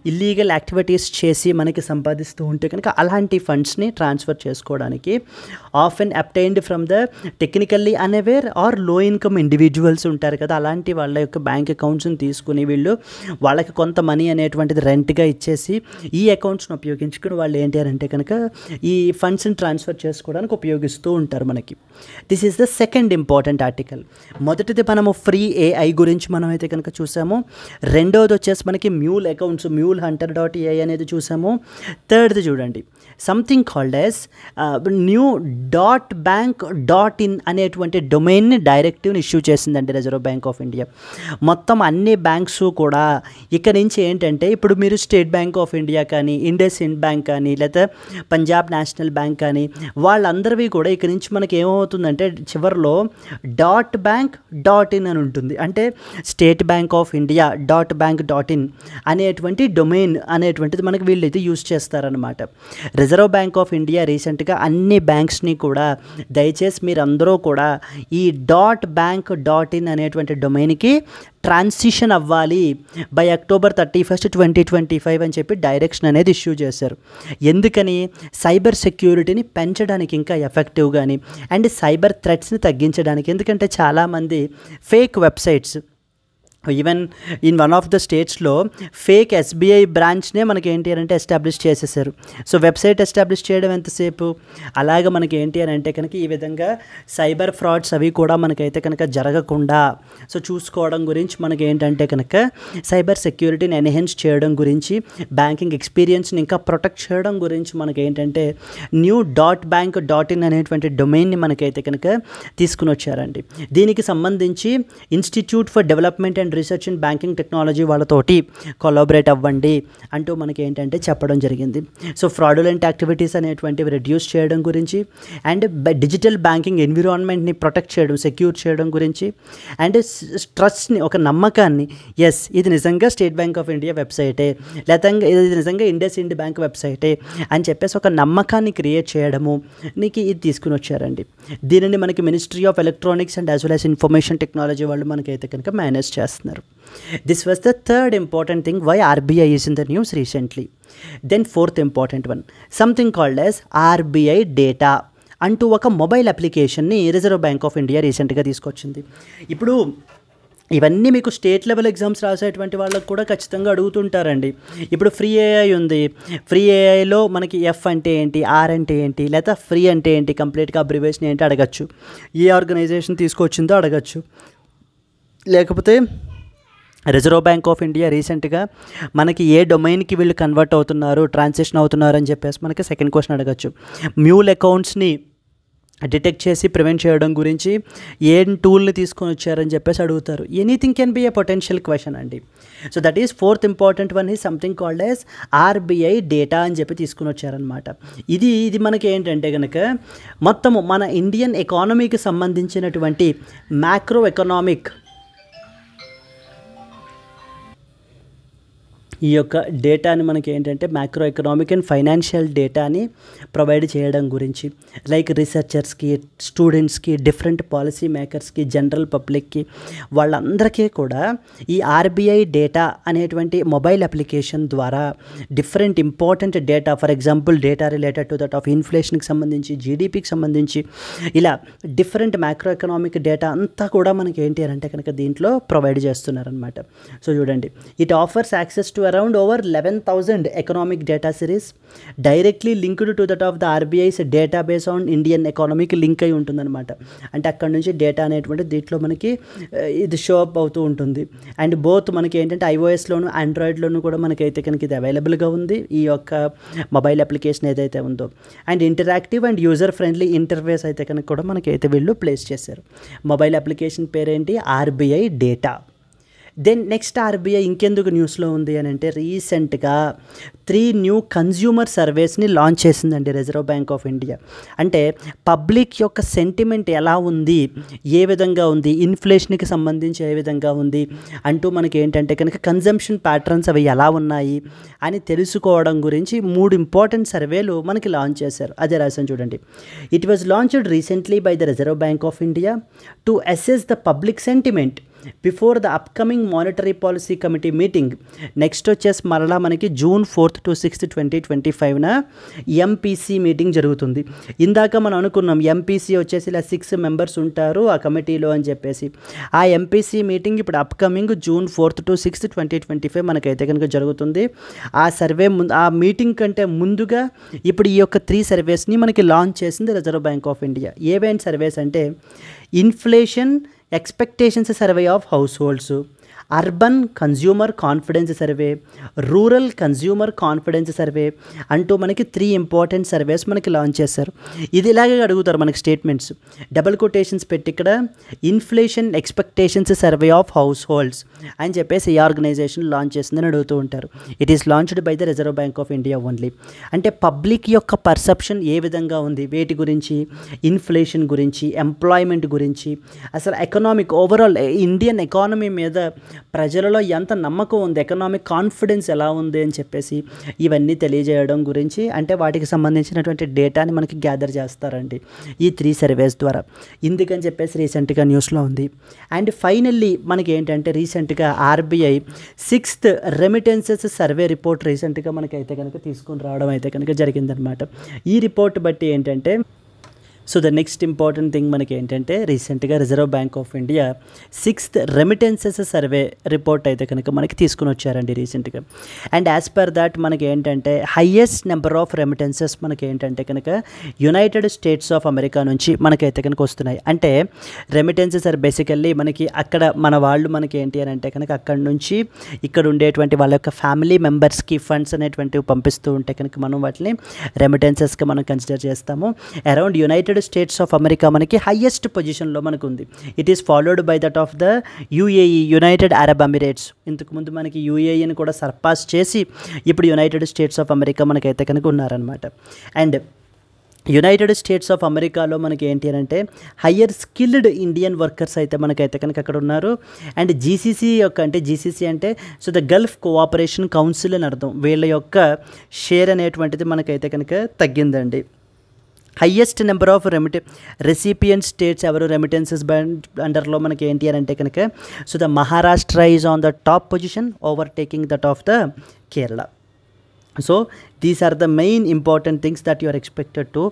ఇల్లీగల్ యాక్టివిటీస్ చేసి మనకి సంపాదిస్తూ ఉంటే కనుక అలాంటి ఫండ్స్ని ట్రాన్స్ఫర్ చేసుకోవడానికి often obtained from the technically unaware or low income individuals ఉంటారు కదా, అలాంటి వాళ్ళ యొక్క బ్యాంక్ అకౌంట్స్ని తీసుకుని వీళ్ళు వాళ్ళకి కొంత మనీ అనేటువంటిది రెంట్గా ఇచ్చేసి ఈ అకౌంట్స్ని ఉపయోగించుకుని వాళ్ళు ఏంటి అని అంటే కనుక ఈ ఫండ్స్ని ట్రాన్స్ఫర్ చేసుకోవడానికి ఉపయోగిస్తూ ఉంటారు మనకి. This is the second important article. మొదటిది మనము ఫ్రీ AI గురించి మనం అయితే కనుక చూసాము. రెండోది వచ్చేసి మనకి mule accounts, mule hunter .ai అనేది చూసాము. థర్డ్ది చూడండి, something called as new .bank.in అనేటువంటి డొమైన్ని డైరెక్టివ్ని ఇష్యూ చేసిందండి రిజర్వ్ బ్యాంక్ ఆఫ్ ఇండియా. మొత్తం అన్ని బ్యాంక్స్ కూడా ఇక నుంచి ఏంటంటే ఇప్పుడు మీరు స్టేట్ బ్యాంక్ ఆఫ్ ఇండియా కానీ, ఇండస్ ఇండ్ బ్యాంక్ కానీ, లేదా పంజాబ్ నేషనల్ బ్యాంక్ కానీ వాళ్ళందరివి కూడా ఇక నుంచి మనకి ఏమవుతుందంటే చివరిలో .bank.in అని ఉంటుంది. అంటే state bank of India .bank.in అనేటువంటి డొమైన్ అనేటువంటిది మనకి వీళ్ళైతే యూజ్ చేస్తారనమాట. రిజర్వ్ బ్యాంక్ ఆఫ్ ఇండియా రీసెంట్గా అన్ని బ్యాంక్స్ని కూడా దయచేసి మీరందరూ కూడా ఈ .bank.in అనేటువంటి డొమైన్కి ట్రాన్సిషన్ అవ్వాలి బై అక్టోబర్ 31, 2025 అని చెప్పి డైరెక్షన్ అనేది ఇష్యూ చేశారు. ఎందుకని? సైబర్ సెక్యూరిటీని పెంచడానికి ఇంకా ఎఫెక్టివ్గాని అండ్ సైబర్ థ్రెట్స్ని తగ్గించడానికి. ఎందుకంటే చాలామంది fake websites, even in one of the స్టేట్స్లో ఫేక్ SBI బ్రాంచ్నే మనకి ఏంటి అని అంటే ఎస్టాబ్లిష్ చేసేసారు. సో వెబ్సైట్ ఎస్టాబ్లిష్ చేయడం ఎంతసేపు, అలాగ మనకి ఏంటి అని అంటే కనుక ఈ విధంగా సైబర్ ఫ్రాడ్స్ అవి కూడా మనకైతే కనుక జరగకుండా సో చూసుకోవడం గురించి మనకి ఏంటంటే కనుక సైబర్ సెక్యూరిటీని ఎన్హాన్స్ చేయడం గురించి, బ్యాంకింగ్ ఎక్స్పీరియన్స్ని ఇంకా ప్రొటెక్ట్ చేయడం గురించి మనకి ఏంటంటే న్యూ .bank.in అనేటువంటి డొమైన్ని మనకైతే కనుక తీసుకుని వచ్చారండి. దీనికి సంబంధించి institute for development and and research in banking technology వాళ్ళతోటి కొలాబరేట్ అవ్వండి అంటూ మనకి ఏంటంటే చెప్పడం జరిగింది. సో ఫ్రాడులెంట్ యాక్టివిటీస్ అనేటువంటివి రెడ్యూస్ చేయడం గురించి, అండ్ డిజిటల్ బ్యాంకింగ్ ఎన్విరాన్మెంట్ని ప్రొటెక్ట్ చేయడం, సెక్యూర్ చేయడం గురించి, అండ్ ట్రస్ట్ని, ఒక నమ్మకాన్ని, ఎస్ ఇది నిజంగా స్టేట్ బ్యాంక్ ఆఫ్ ఇండియా వెబ్సైటే, లేదంగా ఇది నిజంగా ఇండస్ ఇండ్ బ్యాంక్ వెబ్సైటే అని చెప్పేసి ఒక నమ్మకాన్ని క్రియేట్ చేయడము నీకు ఇది తీసుకుని వచ్చారండి. దీనిని మనకి ministry of electronics and as well as information technology వాళ్ళు మనకైతే కనుక మేనేజ్ చేస్తున్నారు. This was the third important thing why RBI is in the news recently. Then fourth important one, something called as RBI data అంటూ ఒక mobile అప్లికేషన్ని reserve bank of India రీసెంట్గా తీసుకొచ్చింది. ఇప్పుడు ఇవన్నీ మీకు స్టేట్ లెవెల్ ఎగ్జామ్స్ రాసేటువంటి వాళ్ళకు కూడా ఖచ్చితంగా అడుగుతుంటారండి. ఇప్పుడు ఫ్రీ ఏఐ ఉంది, ఫ్రీ ఏఐలో మనకి ఎఫ్ అంటే ఏంటి, ఆర్ అంటే ఏంటి, లేదా ఫ్రీ అంటే ఏంటి, కంప్లీట్గా అబ్రివేషన్ ఏంటి అడగచ్చు, ఏ ఆర్గనైజేషన్ తీసుకొచ్చిందో అడగచ్చు. లేకపోతే రిజర్వ్ బ్యాంక్ ఆఫ్ ఇండియా రీసెంట్గా మనకి ఏ డొమైన్కి వీళ్ళు కన్వర్ట్ అవుతున్నారు, ట్రాన్సాక్షన్ అవుతున్నారు అని చెప్పేసి మనకి సెకండ్ క్వశ్చన్ అడగచ్చు. మ్యూల్ అకౌంట్స్ని డిటెక్ట్ చేసి ప్రివెంట్ చేయడం గురించి ఏం టూల్ని తీసుకొని వచ్చారని చెప్పేసి అడుగుతారు. Anything can be a potential question అండి. So that is fourth important one is something called as RBI data అని చెప్పి తీసుకుని వచ్చారనమాట. ఇది మనకి ఏంటంటే కనుక మొత్తము మన ఇండియన్ ఎకానమీకి సంబంధించినటువంటి మ్యాక్రో ఎకనామిక్ ఈ యొక్క డేటాని మనకి ఏంటంటే మ్యాక్రో ఎకనామిక్ అండ్ ఫైనాన్షియల్ డేటాని ప్రొవైడ్ చేయడం గురించి, లైక్ రీసెర్చర్స్కి, స్టూడెంట్స్కి, డిఫరెంట్ పాలసీ మేకర్స్కి, జనరల్ పబ్లిక్కి, వాళ్ళందరికీ కూడా ఈ ఆర్బీఐ డేటా అనేటువంటి మొబైల్ అప్లికేషన్ ద్వారా different important data, for example data related to that of ఇన్ఫ్లేషన్కి సంబంధించి, జీడిపికి సంబంధించి, ఇలా డిఫరెంట్ మ్యాక్రో ఎకనామిక్ డేటా అంతా కూడా మనకి ఏంటి అంటే కనుక దీంట్లో ప్రొవైడ్ చేస్తున్నారనమాట. సో చూడండి, it offers access to around over 11,000 economic data series directly linked to that of the RBI's database on Indian economic link అయి ఉంటుందన్నమాట. అంటే అక్కడ నుంచి డేటా అనేటువంటి దీంట్లో మనకి ఇది షో అప్ అవుతూ ఉంటుంది. అండ్ బోత్ మనకి ఏంటంటే ఐఓఎస్లోను ఆండ్రాయిడ్లోను కూడా మనకైతే కనుక ఇది అవైలబుల్గా ఉంది, ఈ యొక్క మొబైల్ అప్లికేషన్ ఏదైతే ఉందో. And interactive and user friendly interface అయితే కనుక కూడా మనకైతే వీళ్ళు ప్లేస్ చేశారు. మొబైల్ అప్లికేషన్ పేరేంటి, RBI data. Then next RBI ఇంకెందుకు న్యూస్లో ఉంది అని అంటే రీసెంట్గా 3 న్యూ కన్జ్యూమర్ సర్వేస్ని లాంచ్ చేసిందండి రిజర్వ్ బ్యాంక్ ఆఫ్ ఇండియా. అంటే పబ్లిక్ యొక్క సెంటిమెంట్ ఎలా ఉంది, ఏ విధంగా ఉంది, ఇన్ఫ్లేషన్కి సంబంధించి ఏ విధంగా ఉంది అంటూ మనకి ఏంటంటే కనుక కన్జంప్షన్ ప్యాటర్న్స్ అవి ఎలా ఉన్నాయి అని తెలుసుకోవడం గురించి 3 ఇంపార్టెంట్ సర్వేలు మనకి లాంచ్ చేశారు. అదే రాసాను చూడండి. It was launched recently by the reserve bank of India to assess the public sentiment before the upcoming monetary policy committee meeting. Next వచ్చేసి మరలా మనకి June 4th to 6th 2025న ఎంపీసీ మీటింగ్ జరుగుతుంది. ఇందాక మనం అనుకున్నాం ఎంపీసీ వచ్చేసి ఇలా 6 మెంబర్స్ ఉంటారు ఆ కమిటీలో అని చెప్పేసి. ఆ ఎంపీసీ మీటింగ్ ఇప్పుడు upcoming June 4th to 6th 2025 మనకైతే కనుక జరుగుతుంది. ఆ సర్వే ఆ మీటింగ్ కంటే ముందుగా ఇప్పుడు ఈ యొక్క 3 సర్వేస్ని మనకి లాంచ్ చేసింది రిజర్వ్ బ్యాంక్ ఆఫ్ ఇండియా. ఏవేంటి సర్వేస్ అంటే inflation expectations survey of households, urban consumer confidence survey, rural consumer confidence survey అంటూ మనకి 3 ఇంపార్టెంట్ సర్వేస్ మనకి లాంచ్ చేశారు. ఇది ఇలాగే అడుగుతారు మనకి స్టేట్మెంట్స్, డబుల్ కొటేషన్స్ పెట్టి ఇక్కడ inflation expectations survey of house holds అని చెప్పేసి ఈ ఆర్గనైజేషన్ లాంచ్ చేసిందని అడుగుతూ ఉంటారు. It is launched by the reserve bank of India only. అంటే పబ్లిక్ యొక్క పర్సెప్షన్ ఏ విధంగా ఉంది, వేటి గురించి, ఇన్ఫ్లేషన్ గురించి, ఎంప్లాయ్మెంట్ గురించి, అసలు ఎకనామిక్ ఓవరాల్ ఇండియన్ ఎకానమీ మీద ప్రజలలో ఎంత నమ్మకం ఉంది, ఎకనామిక్ కాన్ఫిడెన్స్ ఎలా ఉంది అని చెప్పేసి ఇవన్నీ తెలియజేయడం గురించి, అంటే వాటికి సంబంధించినటువంటి డేటాని మనకి గ్యాదర్ చేస్తారండి ఈ 3 సర్వేస్ ద్వారా. ఇందుకని చెప్పేసి రీసెంట్గా న్యూస్లో ఉంది. అండ్ ఫైనల్లీ మనకి ఏంటంటే రీసెంట్గా RBI 6th remittances survey report రీసెంట్గా మనకైతే కనుక తీసుకుని రావడం అయితే కనుక జరిగిందనమాట. ఈ రిపోర్ట్ బట్టి ఏంటంటే so the next important thing మనకి ఏంటంటే రీసెంట్గా reserve bank of India 6th remittances survey report అయితే కనుక మనకి తీసుకుని వచ్చారండి రీసెంట్గా. అండ్ యాజ్ పర్ దాట్ మనకి ఏంటంటే హయ్యెస్ట్ నెంబర్ ఆఫ్ రెమిటెన్సెస్ మనకి ఏంటంటే కనుక యునైటెడ్ స్టేట్స్ ఆఫ్ అమెరికా నుంచి మనకైతే కనుక వస్తున్నాయి. అంటే రెమిటెన్సెస్ ఆర్ బేసికల్లీ మనకి అక్కడ మన వాళ్ళు మనకి ఏంటి అని అంటే కనుక అక్కడ నుంచి ఇక్కడ ఉండేటువంటి వాళ్ళ యొక్క ఫ్యామిలీ మెంబర్స్కి ఫండ్స్ అనేటువంటివి పంపిస్తూ ఉంటే కనుక మనం వాటిని రెమిటెన్సెస్గా మనం కన్సిడర్ చేస్తాము. Around United United states of America మనకి హయ్యెస్ట్ పొజిషన్లో మనకు ఉంది. It is followed by that of the UAE, United Arab Emirates. ఇంతకుముందు మనకి యుఏఈని కూడా సర్పాస్ చేసి ఇప్పుడు యునైటెడ్ స్టేట్స్ ఆఫ్ అమెరికా మనకైతే కనుక ఉన్నారనమాట. అండ్ యునైటెడ్ స్టేట్స్ ఆఫ్ అమెరికాలో మనకి ఏంటి అంటే హయ్యర్ స్కిల్డ్ ఇండియన్ వర్కర్స్ అయితే మనకైతే కనుక అక్కడ ఉన్నారు. అండ్ జీసీసీ అంటే so the Gulf Cooperation Council అని అర్థం. వీళ్ళ యొక్క షేర్ అనేటువంటిది మనకైతే కనుక తగ్గిందండి. Highest number of recipient states ఎవరు రెమిటెన్సెస్ అండర్లో మనకి ఏంటి అని అంటే కనుక so the Maharashtra is on the top position overtaking that of the Kerala. So these are the main important things that you are expected to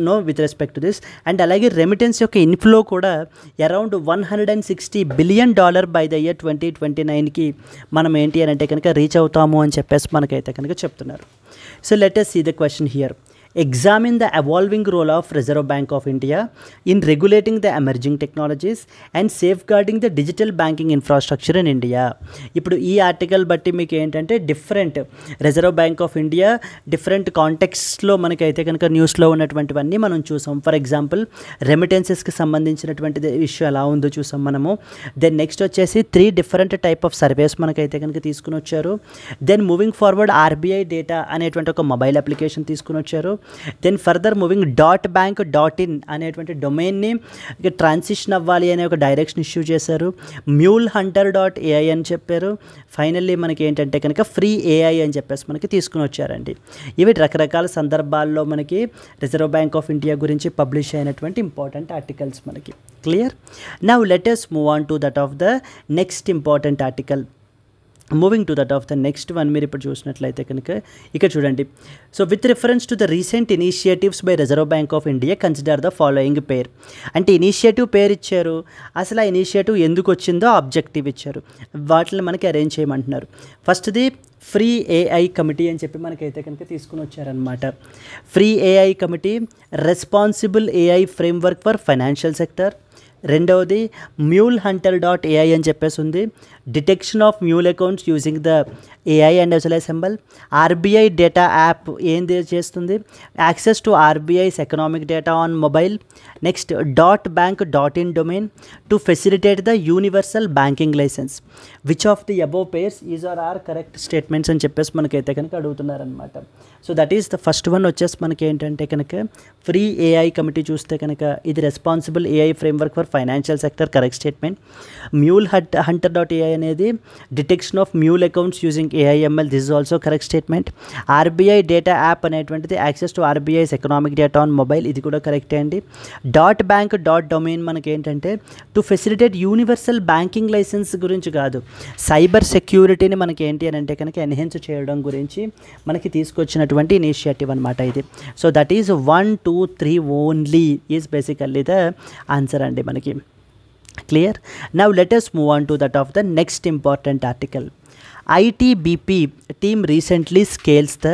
know with respect to this. And alage remittance యొక్క inflow కూడా around $160 billion by the year 2029కి మనం ఏంటి అని అంటే కనుక reach అవుతాము అని చెప్పేసి మనకైతే కనుక చెప్తున్నారు. So let us see the question here. Examine the evolving role of Reserve Bank of India in regulating the emerging technologies and safeguarding the digital banking infrastructure in India. ఇప్పుడు ఈ ఆర్టికల్ బట్టి మీకు ఏంటంటే different reserve bank of India different కాంటెక్స్ట్లో మనకైతే కనుక న్యూస్లో ఉన్నటువంటివన్నీ మనం చూసాం. ఫర్ ఎగ్జాంపుల్ రెమిటెన్సెస్కి సంబంధించినటువంటిది ఇష్యూ ఎలా ఉందో చూసాం మనము. దెన్ నెక్స్ట్ వచ్చేసి 3 డిఫరెంట్ టైప్ ఆఫ్ సర్వేస్ మనకైతే కనుక తీసుకుని వచ్చారు. Then moving forward RBI data అనేటువంటి ఒక మొబైల్ అప్లికేషన్ తీసుకుని వచ్చారు. దెన్ ఫర్దర్ మూవింగ్ .bank.in అనేటువంటి డొమైన్ని ట్రాన్సిషన్ అవ్వాలి అనే ఒక డైరెక్షన్ ఇష్యూ చేశారు. MuleHunter.ai అని చెప్పారు. ఫైనల్లీ మనకి ఏంటంటే కనుక ఫ్రీ ఏఐ అని చెప్పేసి మనకి తీసుకుని వచ్చారండి. ఇవి రకరకాల సందర్భాల్లో మనకి రిజర్వ్ బ్యాంక్ ఆఫ్ ఇండియా గురించి పబ్లిష్ అయినటువంటి ఇంపార్టెంట్ ఆర్టికల్స్ మనకి. Clear? Now let us move on to that of the next important article. Moving to that of the next one మీరు ఇప్పుడు చూసినట్లయితే కనుక ఇక్కడ చూడండి. So with reference to the recent initiatives by reserve bank of India consider the following pair. అంటే initiative పేరు ఇచ్చారు, అసలు ఆ ఇనిషియేటివ్ ఎందుకు వచ్చిందో ఆబ్జెక్టివ్ ఇచ్చారు, వాటిని మనకి అరేంజ్ చేయమంటున్నారు. ఫస్ట్ది ఫ్రీ ఏఐ కమిటీ అని చెప్పి మనకైతే కనుక తీసుకుని వచ్చారనమాట. Free AI committee, responsible AI framework for financial sector. రెండవది MuleHunter.ai అని చెప్పేసి ఉంది. Detection of mule accounts using the AI and as well as symbol. RBI data app ఏం చేస్తుంది, access to RBI's economic data on mobile. Next .bank.in domain to facilitate the universal banking licence. Which of the above pairs is are correct statements అని చెప్పేసి మనకైతే కనుక అడుగుతున్నారనమాట. So that is the first one వచ్చేసి మనకి ఏంటంటే కనుక free AI committee చూస్తే కనుక ఇది responsible AI framework for financial sector, correct statement. MuleHunter.ai అనేది detection of mule accounts using AI ML, this is also correct statement. RBI data app అనేటువంటిది access to RBI's economic data on mobile, ఇది కూడా కరెక్టే అండి. .bank.domain మనకి ఏంటంటే to facilitate universal banking licence గురించి కాదు, సైబర్ సెక్యూరిటీని మనకి ఏంటి అని అంటే కనుక ఎన్హాన్స్ చేయడం గురించి మనకి తీసుకొచ్చినటువంటి ఇనిషియేటివ్ అనమాట ఇది. So that is 1, 2, 3 only is basically the answer అండి మనకి. Clear? Now let us move on to that of the next important article. ITBP team recently scales the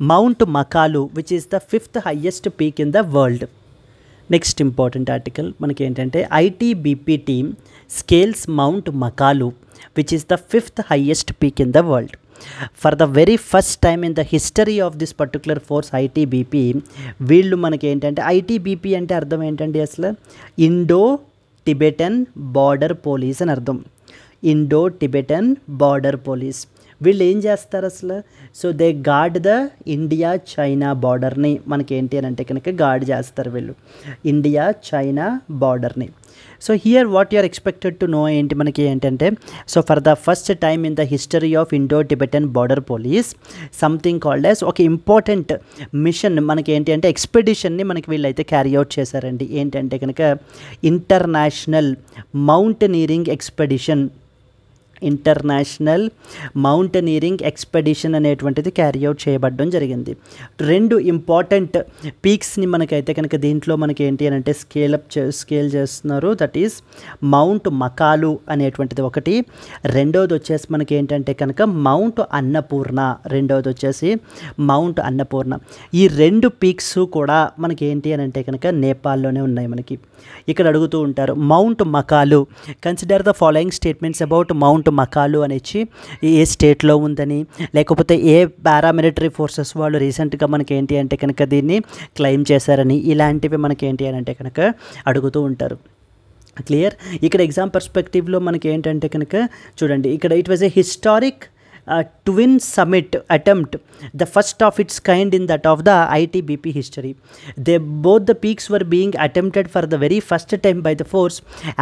Mount Makalu, which is the 5th highest peak in the world. Next important article మనకి ఏంటంటే ITBP team scales Mount Makalu, which is the 5th highest peak in the world. For the very first time in the history of this particular force ITBP, వీళ్ళు మనకి ఏంటంటే ITBP అంటే అర్థం ఏంటండి, అసలు Indo Tibetan border police అని అర్థం. Indo Tibetan border police వీళ్ళు ఏం చేస్తారు అసలు? So they guard the India China బార్డర్ని మనకి ఏంటి అని అంటే కనుక గార్డ్ చేస్తారు వీళ్ళు ఇండియా చైనా బార్డర్ని. So here what you are expected to know ఏంటి మనకి ఏంటంటే, so for the first time in the history of Indo Tibetan border police something called as ఒక ఇంపార్టెంట్ మిషన్ మనకి ఏంటి అంటే ఎక్స్పెడిషన్ని మనకి వీళ్ళైతే క్యారీ అవుట్ చేశారండి. ఏంటంటే కనుక international mountaineering expedition, international mountaineering expedition అనేటువంటిది క్యారీ అవుట్ చేయబడడం జరిగింది. 2 ఇంపార్టెంట్ పీక్స్ని మనకైతే కనుక దీంట్లో మనకి ఏంటి అని అంటే స్కేల్ చేస్తున్నారు. దట్ ఈస్ మౌంట్ మకాలు అనేటువంటిది ఒకటి, రెండోది వచ్చేసి మనకి ఏంటంటే కనుక మౌంట్ అన్నపూర్ణ, రెండోది వచ్చేసి మౌంట్ అన్నపూర్ణ. ఈ 2 పీక్స్ కూడా మనకి ఏంటి అని అంటే కనుక నేపాల్లోనే ఉన్నాయి మనకి. ఇక్కడ అడుగుతూ ఉంటారు mount మకాలు, consider the following statements about mount mount మకాలు అనేసి ఏ స్టేట్లో ఉందని, లేకపోతే ఏ పారామిలిటరీ ఫోర్సెస్ వాళ్ళు రీసెంట్గా మనకి ఏంటి అంటే కనుక దీన్ని క్లెయిమ్ చేశారని, ఇలాంటివి మనకి ఏంటి అని అంటే కనుక అడుగుతూ ఉంటారు. క్లియర్. ఇక్కడ ఎగ్జామ్ పర్స్పెక్టివ్లో మనకి ఏంటంటే కనుక చూడండి, ఇక్కడ it was a historic twin summit attempt, the first of its kind in that of the ITBP history. Both the peaks were being attempted for the very first time by the force,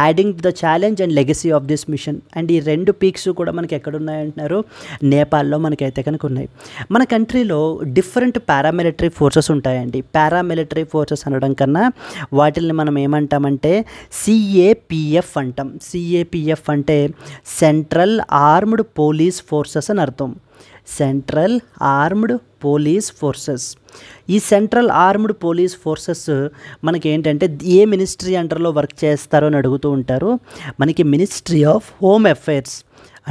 adding to the challenge and legacy of this mission. And ఈ రెండు peaks కూడా మనకి ఎక్కడ ఉన్నాయంటున్నారు, నేపాల్లో మనకైతే కనుక ఉన్నాయి. మన కంట్రీలో డిఫరెంట్ పారామిలిటరీ ఫోర్సెస్ ఉంటాయండి. పారామిలిటరీ ఫోర్సెస్ అనడం కన్నా వాటిని మనం ఏమంటామంటే సిఏపిఎఫ్ అంటాం. సిఏపిఎఫ్ అంటే సెంట్రల్ ఆర్మ్డ్ పోలీస్ ఫోర్సెస్ అని అర్థం. Central armed police forces. ఈ సెంట్రల్ ఆర్మ్డ్ పోలీస్ ఫోర్సెస్ మనకి ఏంటంటే ఏ మినిస్ట్రీ అండర్లో వర్క్ చేస్తారో అని అడుగుతూ ఉంటారు. మనకి మినిస్ట్రీ ఆఫ్ హోమ్ అఫైర్స్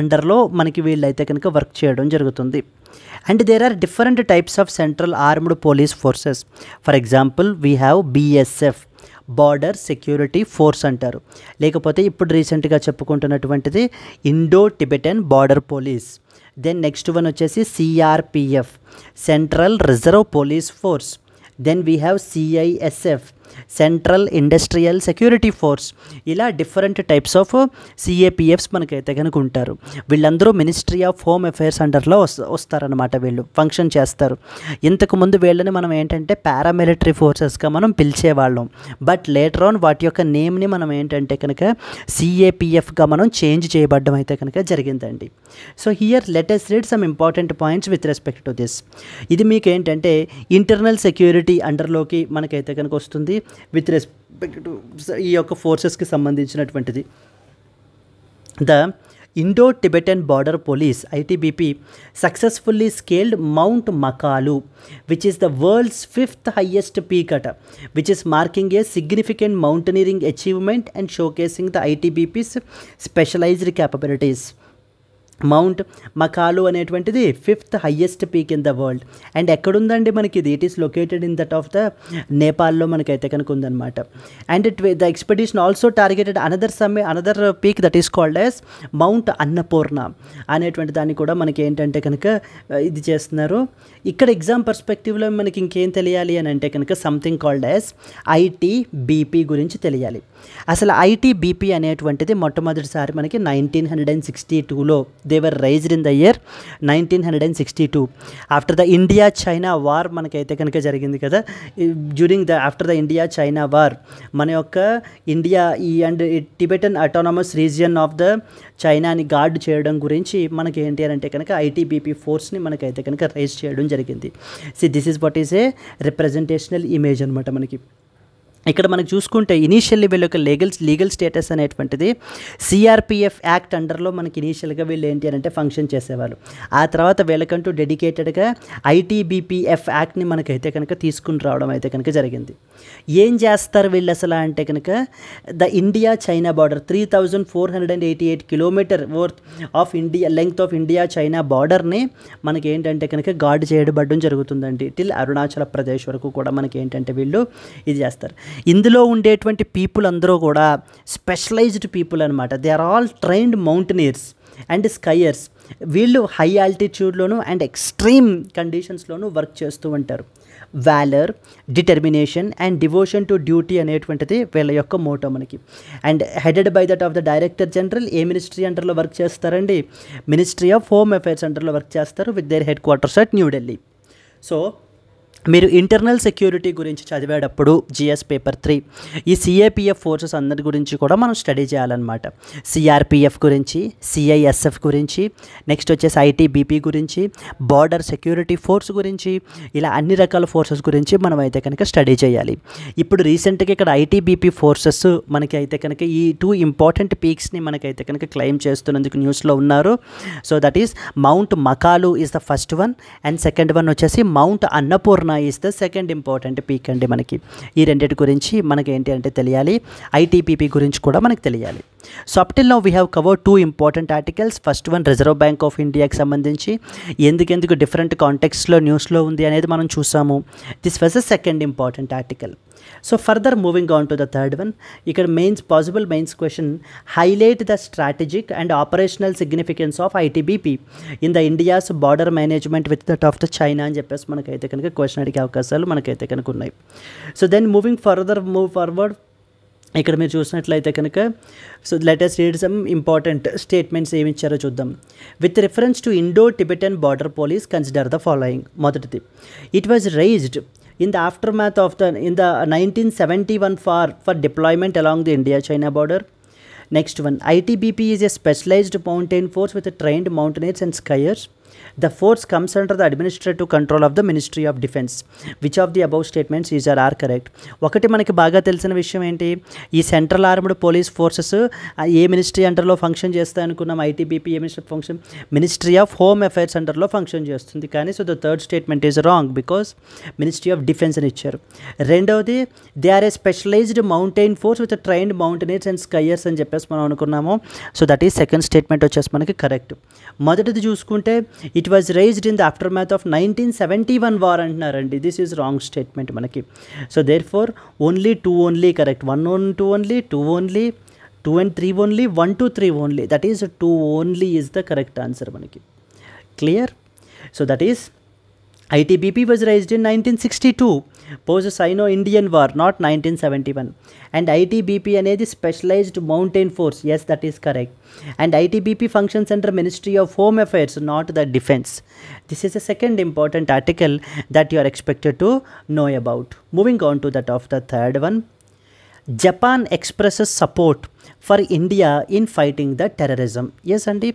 అండర్లో మనకి వీళ్ళైతే కనుక వర్క్ చేయడం జరుగుతుంది. And there are different types of central armed police forces. For example we have BSF, border security force అంటారు. లేకపోతే ఇప్పుడు రీసెంట్గా చెప్పుకుంటున్నటువంటిది Indo Tibetan border police. Then next one వచ్చేసి CRPF, central reserve police force. Then we have CISF, central industrial security force. ఇలా different types of CAPFs మనకైతే కనుక ఉంటారు. వీళ్ళందరూ మినిస్ట్రీ ఆఫ్ హోమ్ అఫైర్స్ అండర్లో వస్తారనమాట. వీళ్ళు ఫంక్షన్ చేస్తారు. ఇంతకుముందు వీళ్ళని మనం ఏంటంటే పారామిలిటరీ ఫోర్సెస్గా మనం పిలిచేవాళ్ళం. బట్ లేటర్ ఆన్ వాటి యొక్క నేమ్ని మనం ఏంటంటే కనుక సిఏపిఎఫ్గా మనం చేంజ్ చేయబడ్డం అయితే కనుక జరిగిందండి. So here let us read some important points with respect to this. ఇది మీకు ఏంటంటే ఇంటర్నల్ సెక్యూరిటీ అండర్లోకి మనకైతే కనుక వస్తుంది విత్ రెస్పెక్ట్ టు ఈ యొక్క ఫోర్సెస్కి సంబంధించినటువంటిది. The Indo Tibetan border police ITBP successfully scaled mount మకాలు, which is the world's 5th highest peak which is marking a significant mountaineering achievement and showcasing the ITBP's specialized capabilities. Mount Makalu అనేటువంటిది 5th highest peak in the world. And ఎక్కడుందండి మనకి ఇది? It is located in that of the నేపాల్లో మనకైతే కనుక ఉందన్నమాట. And the expedition also targeted another peak that is called as mount Annapurna అనేటువంటి దాన్ని కూడా మనకి ఏంటంటే కనుక ఇది చేస్తున్నారు. ఇక్కడ ఎగ్జామ్ పర్స్పెక్టివ్లో మనకి ఇంకేం తెలియాలి అని అంటే కనుక సంథింగ్ కాల్డ్ యాజ్ ITBP గురించి తెలియాలి. అసలు ITBP అనేటువంటిది మొట్టమొదటిసారి మనకి 1962లో they were raised in the year 1962 after the India China war మనకైతే కనుక జరిగింది కదా. After the India China war మన యొక్క India and Tibetan autonomous region of the చైనాని గార్డ్ చేయడం గురించి మనకి ఏంటి అని అంటే కనుక ITBP ఫోర్స్ని మనకైతే కనుక రైజ్ చేయడం జరిగింది. This is what is a representational image అనమాట. మనకి ఇక్కడ మనకు చూసుకుంటే ఇనీషియల్లీ వీళ్ళ యొక్క లీగల్ స్టేటస్ అనేటువంటిది సిఆర్పిఎఫ్ యాక్ట్ అండర్లో మనకి ఇనీషియల్గా వీళ్ళు ఏంటి అని అంటే ఫంక్షన్ చేసేవాళ్ళు. ఆ తర్వాత వీళ్ళకంటూ డెడికేటెడ్గా ITBPF యాక్ట్ని మనకైతే కనుక తీసుకుని రావడం అయితే కనుక జరిగింది. ఏం చేస్తారు వీళ్ళు అసలు అంటే కనుక the India China border 3488 kilometre of length of India China బార్డర్ని మనకి ఏంటంటే కనుక గార్డ్ చేయబడడం జరుగుతుందండి. టిల్ అరుణాచల్ ప్రదేశ్ వరకు కూడా మనకి ఏంటంటే వీళ్ళు ఇది చేస్తారు. ఇందులో ఉండేటువంటి పీపుల్ అందరూ కూడా స్పెషలైజ్డ్ పీపుల్ అనమాట. They are all trained mountaineers and skiers. వీళ్ళు హై ఆల్టిట్యూడ్లోను అండ్ ఎక్స్ట్రీమ్ కండిషన్స్లోనూ వర్క్ చేస్తూ ఉంటారు. Valour, determination and devotion to duty అనేటువంటిది వీళ్ళ యొక్క మోటో మనకి. And headed by that of the director general. ఏ మినిస్ట్రీ అండర్లో వర్క్ చేస్తారండి? మినిస్ట్రీ ఆఫ్ హోమ్ అఫైర్స్ అండర్లో వర్క్ చేస్తారు with their headquarters at New Delhi. So మీరు ఇంటర్నల్ సెక్యూరిటీ గురించి చదివేటప్పుడు GS పేపర్ 3 ఈ CAPF ఫోర్సెస్ అందరి గురించి కూడా మనం స్టడీ చేయాలన్నమాట. CRPF గురించి, CISF గురించి, నెక్స్ట్ వచ్చేసి ITBP గురించి, బార్డర్ సెక్యూరిటీ ఫోర్స్ గురించి, ఇలా అన్ని రకాల ఫోర్సెస్ గురించి మనం అయితే కనుక స్టడీ చేయాలి. ఇప్పుడు రీసెంట్గా ఇక్కడ ITBP ఫోర్సెస్ మనకి అయితే కనుక ఈ 2 ఇంపార్టెంట్ పీక్స్ని మనకైతే కనుక క్లెయిమ్ చేస్తున్నందుకు న్యూస్లో ఉన్నారు. So that is mount Makalu is the first one and second one వచ్చేసి mount Annapurna is the second important peak అండి. మనకి ఈ రెండింటి గురించి మనకి ఏంటి అంటే తెలియాలి. ITBP గురించి కూడా మనకి తెలియాలి. So up till now we have cover 2 important articles. First one reserve bank of ఇండియాకి సంబంధించి ఎందుకు డిఫరెంట్ కాంటెక్స్ట్లో న్యూస్లో ఉంది అనేది మనం చూసాము. This was the second important article. So further moving on to the third one, ఇక్కడ possible mains question, highlight the strategic and operational significance of ITBP in the India's border management with that of the China అని చెప్పేసి మనకైతే కనుక question అడిగే అవకాశాలు మనకైతే కనుక ఉన్నాయి. సో దెన్ మూవ్ ఫార్వర్డ్ ఇక్కడ మీరు చూసినట్లయితే కనుక, so latest read some important statements ఏమి ఇచ్చారో చూద్దాం. With reference to Indo Tibetan border police consider the following. మొదటిది, it was raised in the aftermath of in the 1971 for deployment along the India-China border. Next one, ITBP is a specialized mountain force with trained mountaineers and skiers. The force comes under the administrative control of the Ministry of Defence. Which of the above statements are correct? ఒకటి మనకి బాగా తెలిసిన విషయం ఏంటి, ఈ central armed police forces ఏ ministry అండర్లో function చేస్తాయి అనుకున్నాం. ఐటీబీపీ ఏ ministry function, ministry of home affairs అండర్లో ఫంక్షన్ చేస్తుంది. కానీ so the third statement is wrong because ministry of defence అని ఇచ్చారు. రెండవది, they are a specialised mountain force with trained mountaineers and skiers అని చెప్పేసి మనం అనుకున్నాము. So that is second statement వచ్చేసి మనకి కరెక్ట్. మొదటిది చూసుకుంటే it was raised in the ఆఫ్టర్మ్యాథ్ of 1971 war అంటున్నారండి. దిస్ ఈజ్ రాంగ్ స్టేట్మెంట్ మనకి. So there four only 2 only correct, 1 and 2 only, 2 only, 2 and 3 only, 1 to 3 only, that is 2 only is the correct answer మనకి. Clear? So that is ITBP was raised in 1962 post Sino-Indian War, not 1971. And ITBP అనేది specialized mountain force. Yes, that is correct. And ITBP functions under Ministry of Home Affairs, not the Defense. This is a second important article that you are expected to know about. Moving on to that of the third one, Japan expresses support for India in fighting the terrorism. Yes andi,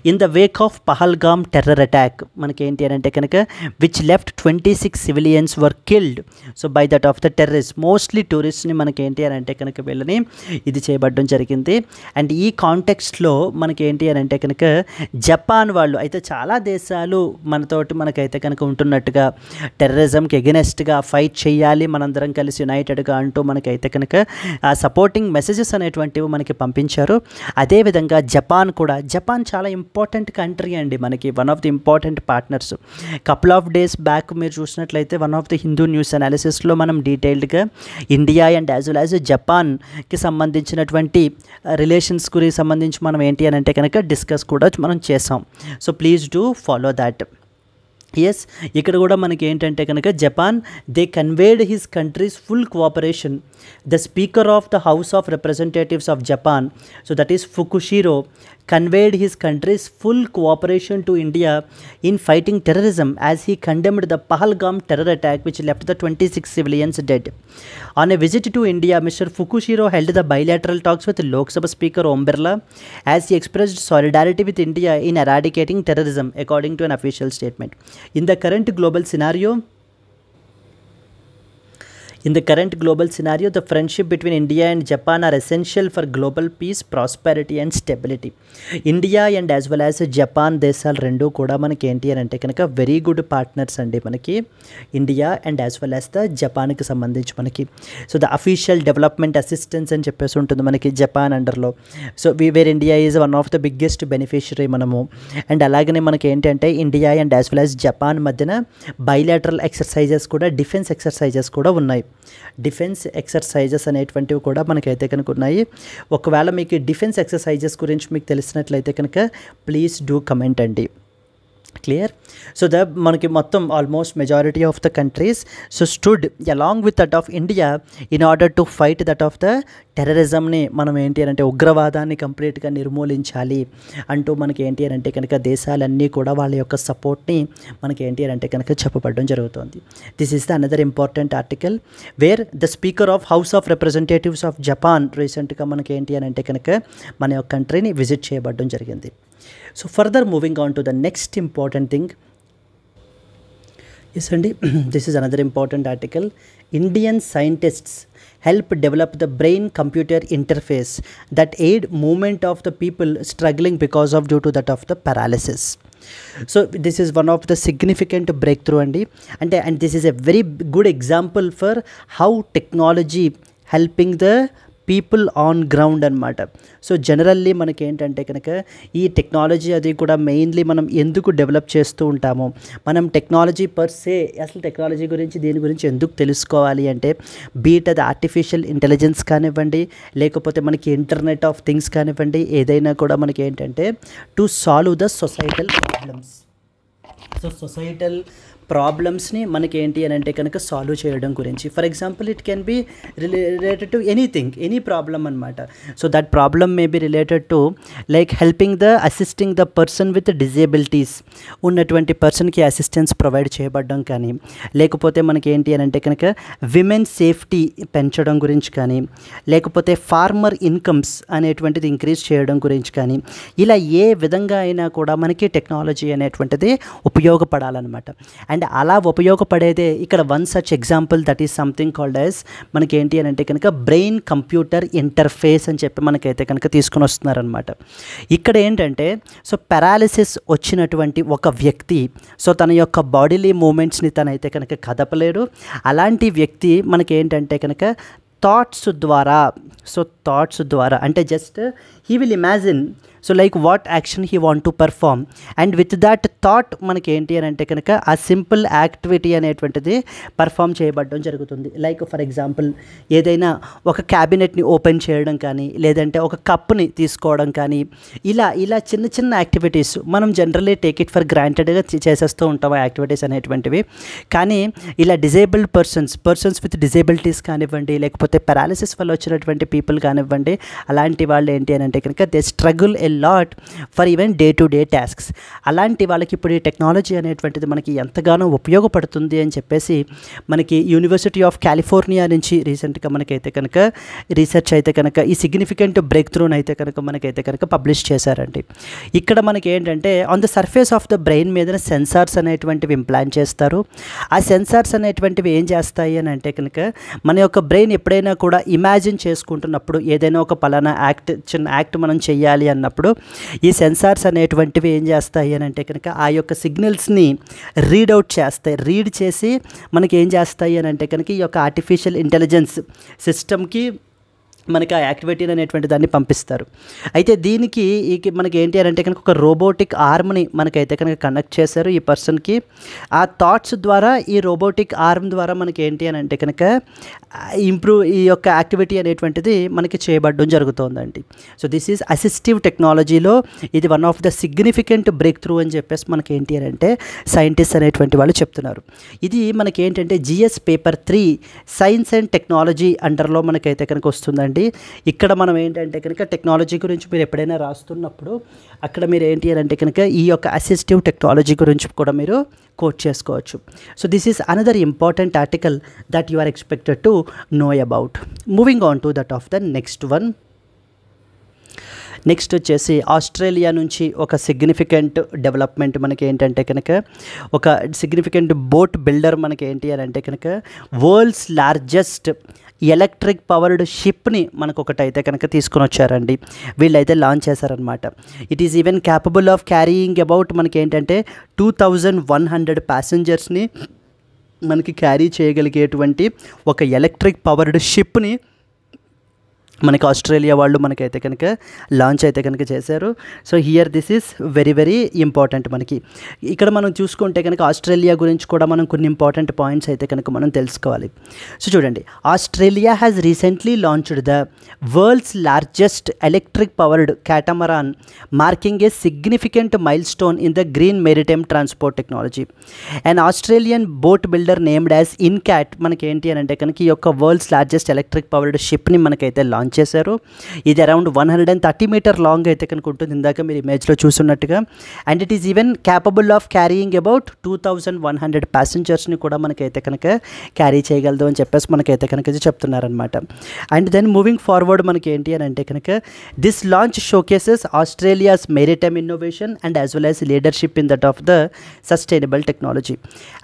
in the wake of Pahalgam terror attack manaki enti ante kanaka which left 26 civilians were killed so by that of the terrorists, mostly tourists ni manaki enti ante kanaka vellani idi cheyabaddam jarigindi. And ee context lo manaki enti ante kanaka Japan vallu aithe chaala deshalu manatoti manakaithe kanaka untunnattuga terrorism ki against ga fight cheyali manandaram kalisi united ga antu manakaithe kanaka ఆ supporting messages అనేటువంటివి మనకి పంపించారు. అదేవిధంగా Japan చాలా important country అండి మనకి, one of the important partners. Couple of days back మీరు చూసినట్లయితే one of the Hindu news అనాలిసిస్లో మనం డీటెయిల్డ్గా India and as well as జపాన్కి సంబంధించినటువంటి రిలేషన్స్ గురించి సంబంధించి మనం ఏంటి అని అంటే కనుక డిస్కస్ కూడా మనం చేసాం. So please do follow that. Yes, ఇక్కడ కూడా మనకి ఏంటంటే కనుక Japan they conveyed his countries full cooperation. The speaker of the house of representatives of Japan, so that is Fukushiro, conveyed his country's full cooperation to India in fighting terrorism as he condemned the Pahalgam terror attack which left the 26 civilians dead. On a visit to India, Mr. Fukushiro held the bilateral talks with Lok Sabha Speaker Om Birla as he expressed solidarity with India in eradicating terrorism, according to an official statement. In the current global scenario, the friendship between India and Japan are essential for global peace, prosperity and stability. India and as well as Japan దేశాలు రెండు కూడా మనకి ఏంటి అని అంటే కనుక very good partners అండి మనకి, India and as well as the జపాన్కి సంబంధించి మనకి. So the official development assistance అని చెప్పేసి ఉంటుంది మనకి జపాన్ అండర్లో. So where India is one of the biggest beneficiary మనము. అండ్ అలాగనే మనకి ఏంటంటే India and as well as Japan మధ్యన బైలాటరల్ ఎక్సర్సైజెస్ కూడా, డిఫెన్స్ ఎక్సర్సైజెస్ కూడా ఉన్నాయి. డిఫెన్స్ ఎక్సర్సైజెస్ అనేటువంటివి కూడా మనకైతే కనుక ఉన్నాయి. ఒకవేళ మీకు డిఫెన్స్ ఎక్సర్సైజెస్ గురించి మీకు తెలిసినట్లయితే కనుక ప్లీజ్ డూ కమెంట్ అండి. క్లియర్? సో మనకి మొత్తం almost majority of the countries so stood along with that of India in order to fight that of the టెర్రరిజంని. మనం ఏంటి అంటే ఉగ్రవాదాన్ని కంప్లీట్గా నిర్మూలించాలి అంటూ మనకి ఏంటి అని అంటే కనుక దేశాలన్నీ కూడా వాళ్ళ యొక్క సపోర్ట్ని మనకి ఏంటి అని అంటే కనుక చెప్పబడడం జరుగుతుంది. This is the another important article wear the speaker of house of representatives of Japan రీసెంట్గా మనకి ఏంటి అని అంటే కనుక మన యొక్క కంట్రీని విజిట్ చేయబడడం జరిగింది. So further moving on to the next important thing. Yes Andy, this is another important article. Indian scientists help develop the brain computer interface that aid movement of the people struggling because of due to that of the paralysis. So this is one of the significant breakthrough Andy, and this is a very good example for how technology helping the people on ground అనమాట. So generally మనకి ఏంటంటే కనుక ఈ technology అది కూడా mainly మనం ఎందుకు develop చేస్తూ ఉంటాము, మనం టెక్నాలజీ పర్ సే అసలు టెక్నాలజీ గురించి దీని గురించి ఎందుకు తెలుసుకోవాలి అంటే బీట్ అది ఆర్టిఫిషియల్ ఇంటెలిజెన్స్ కానివ్వండి, లేకపోతే మనకి ఇంటర్నెట్ ఆఫ్ థింగ్స్ కానివ్వండి, ఏదైనా కూడా మనకి ఏంటంటే to solve the societal problems. So societal ప్రాబ్లమ్స్ని మనకి ఏంటి అని అంటే కనుక సాల్వ్ చేయడం గురించి. For example it can be related to anything, any problem అనమాట. So that problem may be related to like assisting the person with disabilities, ఉన్నటువంటి పర్సన్కి అసిస్టెన్స్ ప్రొవైడ్ చేయబడడం కానీ, లేకపోతే మనకి ఏంటి అని అంటే కనుక విమెన్ సేఫ్టీ పెంచడం గురించి కానీ, లేకపోతే ఫార్మర్ ఇన్కమ్స్ అనేటువంటిది ఇంక్రీజ్ చేయడం గురించి కానీ, ఇలా ఏ విధంగా అయినా కూడా మనకి టెక్నాలజీ అనేటువంటిది ఉపయోగపడాలన్నమాట. అండ్ అలా ఉపయోగపడేదే ఇక్కడ one such example that is something called as మనకి ఏంటి అని అంటే కనుక బ్రెయిన్ కంప్యూటర్ ఇంటర్ఫేస్ అని చెప్పి మనకైతే కనుక తీసుకుని వస్తున్నారనమాట. ఇక్కడ ఏంటంటే సో పారాలిసిస్ వచ్చినటువంటి ఒక వ్యక్తి సో తన యొక్క బాడీలీ మూమెంట్స్ని తనైతే కనుక కదపలేడు. అలాంటి వ్యక్తి మనకి ఏంటంటే కనుక థాట్స్ ద్వారా అంటే just he will imagine so like what action he want to perform and with that thought మనకి ఏంటి అని అంటే కనుక ఆ సింపుల్ యాక్టివిటీ అనేటువంటిది పర్ఫామ్ చేయబడడం జరుగుతుంది. లైక్ ఫర్ ఎగ్జాంపుల్ ఏదైనా ఒక క్యాబినెట్ని ఓపెన్ చేయడం కానీ, లేదంటే ఒక కప్ని తీసుకోవడం కానీ, ఇలా చిన్న చిన్న యాక్టివిటీస్ మనం జనరల్లీ టేక్ ఇట్ ఫర్ గ్రాంటెడ్గా చేసేస్తూ ఉంటాం ఆ యాక్టివిటీస్ అనేటువంటివి. కానీ ఇలా డిజేబుల్డ్ పర్సన్స్ విత్ డిజేబిలిటీస్ కానివ్వండి, లేకపోతే పారాలిసిస్ వల్ల వచ్చినటువంటి పీపుల్ కానివ్వండి, అలాంటి వాళ్ళు ఏంటి అని అంటే కనుక they struggle a lot for even day to day tasks. అలాంటి వాళ్ళకి ఇప్పుడు ఈ టెక్నాలజీ అనేటువంటిది మనకి ఎంతగానో ఉపయోగపడుతుంది అని చెప్పేసి మనకి యూనివర్సిటీ ఆఫ్ కాలిఫోర్నియా నుంచి రీసెంట్గా మనకైతే కనుక రీసెర్చ్ అయితే కనుక ఈ సిగ్నిఫికెంట్ బ్రేక్ త్రూని అయితే కనుక మనకైతే కనుక పబ్లిష్ చేశారండి. ఇక్కడ మనకి ఏంటంటే on the surface of the brain మీద సెన్సార్స్ అనేటువంటివి ఇంప్లాంట్ చేస్తారు. ఆ సెన్సార్స్ అనేటువంటివి ఏం చేస్తాయి అని అంటే కనుక మన యొక్క బ్రెయిన్ ఎప్పుడైనా కూడా ఇమాజిన్ చేసుకుంటున్నప్పుడు ఏదైనా ఒక పలానా చిన్న యాక్ట్ మనం చెయ్యాలి అన్నప్పుడు ఈ సెన్సార్స్ అనేటువంటివి ఏం చేస్తాయి అని అంటే కనుక ఆ యొక్క సిగ్నల్స్ని రీడ్ చేసి మనకి ఏం చేస్తాయి అని అంటే కనుక ఈ యొక్క ఆర్టిఫిషియల్ ఇంటెలిజెన్స్ సిస్టమ్కి మనకి ఆ యాక్టివిటీని అనేటువంటి దాన్ని పంపిస్తారు. అయితే దీనికి మనకి ఏంటి అని అంటే కనుక ఒక రోబోటిక్ ఆర్మ్ని మనకైతే కనుక కనెక్ట్ చేశారు ఈ పర్సన్కి. ఆ థాట్స్ ద్వారా ఈ రోబోటిక్ ఆర్మ్ ద్వారా మనకి ఏంటి అని అంటే కనుక ఈ యొక్క యాక్టివిటీ అనేటువంటిది మనకి చేయబడడం జరుగుతుందండి. సో దిస్ ఈజ్ అసిస్టివ్ టెక్నాలజీలో ఇది one of the significant break through అని చెప్పేసి మనకి ఏంటి అని అంటే సైంటిస్ట్ అనేటువంటి వాళ్ళు చెప్తున్నారు. ఇది మనకి ఏంటంటే GS paper 3 science and technology అండర్లో మనకైతే కనుక వస్తుందండి. ఇక్కడ మనం ఏంటంటే కనుక టెక్నాలజీ గురించి మీరు ఎప్పుడైనా రాస్తున్నప్పుడు అక్కడ మీరు ఏంటి అని అంటే కనుక ఈ యొక్క అసిస్టివ్ టెక్నాలజీ గురించి కూడా మీరు కోట్ చేసుకోవచ్చు. So this is another important article that you are expected to know about. Moving on to that of the next one. Next వచ్చేసి ఆస్ట్రేలియా నుంచి ఒక సిగ్నిఫికెంట్ డెవలప్మెంట్ మనకి ఏంటంటే కనుక ఒక సిగ్నిఫికెంట్ బోట్ బిల్డర్ మనకి ఏంటి అని అంటే కనుక వరల్డ్స్ లార్జెస్ట్ ఎలక్ట్రిక్ పవర్డ్ షిప్ని మనకు ఒకటైతే కనుక తీసుకొని వచ్చారండి. వీళ్ళైతే లాంచ్ చేశారనమాట. It is even capable of carrying about మనకి ఏంటంటే 2100 ప్యాసింజర్స్ని మనకి క్యారీ చేయగలిగేటువంటి ఒక ఎలక్ట్రిక్ పవర్డ్ షిప్ని మనకి ఆస్ట్రేలియా వాళ్ళు మనకైతే కనుక లాంచ్ అయితే కనుక చేశారు. So here this is very very important. మనకి ఇక్కడ మనం చూసుకుంటే కనుక ఆస్ట్రేలియా గురించి కూడా మనం కొన్ని ఇంపార్టెంట్ పాయింట్స్ అయితే కనుక మనం తెలుసుకోవాలి. సో చూడండి, Australia has recently launched the world's largest electric powered catamaran marking a significant milestone in the green maritime transport technology. And Australian boat builder named as Incat మనకి ఏంటి అని అంటే కనుక ఈ యొక్క వరల్డ్స్ లార్జెస్ట్ ఎలక్ట్రిక్ పవర్డ్ షిప్ని మనకైతే launch చేశారు. ఇది అరౌండ్ 130 మీటర్ లాంగ్ అయితే కనుక ఉంటుంది, ఇందాక మీరు ఇమేజ్లో చూస్తున్నట్టుగా. And it is even capable of carrying about 2100 ప్యాసింజర్స్ని కూడా మనకైతే కనుక క్యారీ చేయగలదు అని చెప్పేసి మనకైతే కనుక చెప్తున్నారనమాట. అండ్ దెన్ మూవింగ్ ఫార్వర్డ్ మనకి ఏంటి అని అంటే కనుక this launch showcases Australia's maritime innovation and as well as leadership in that of the sustainable technology.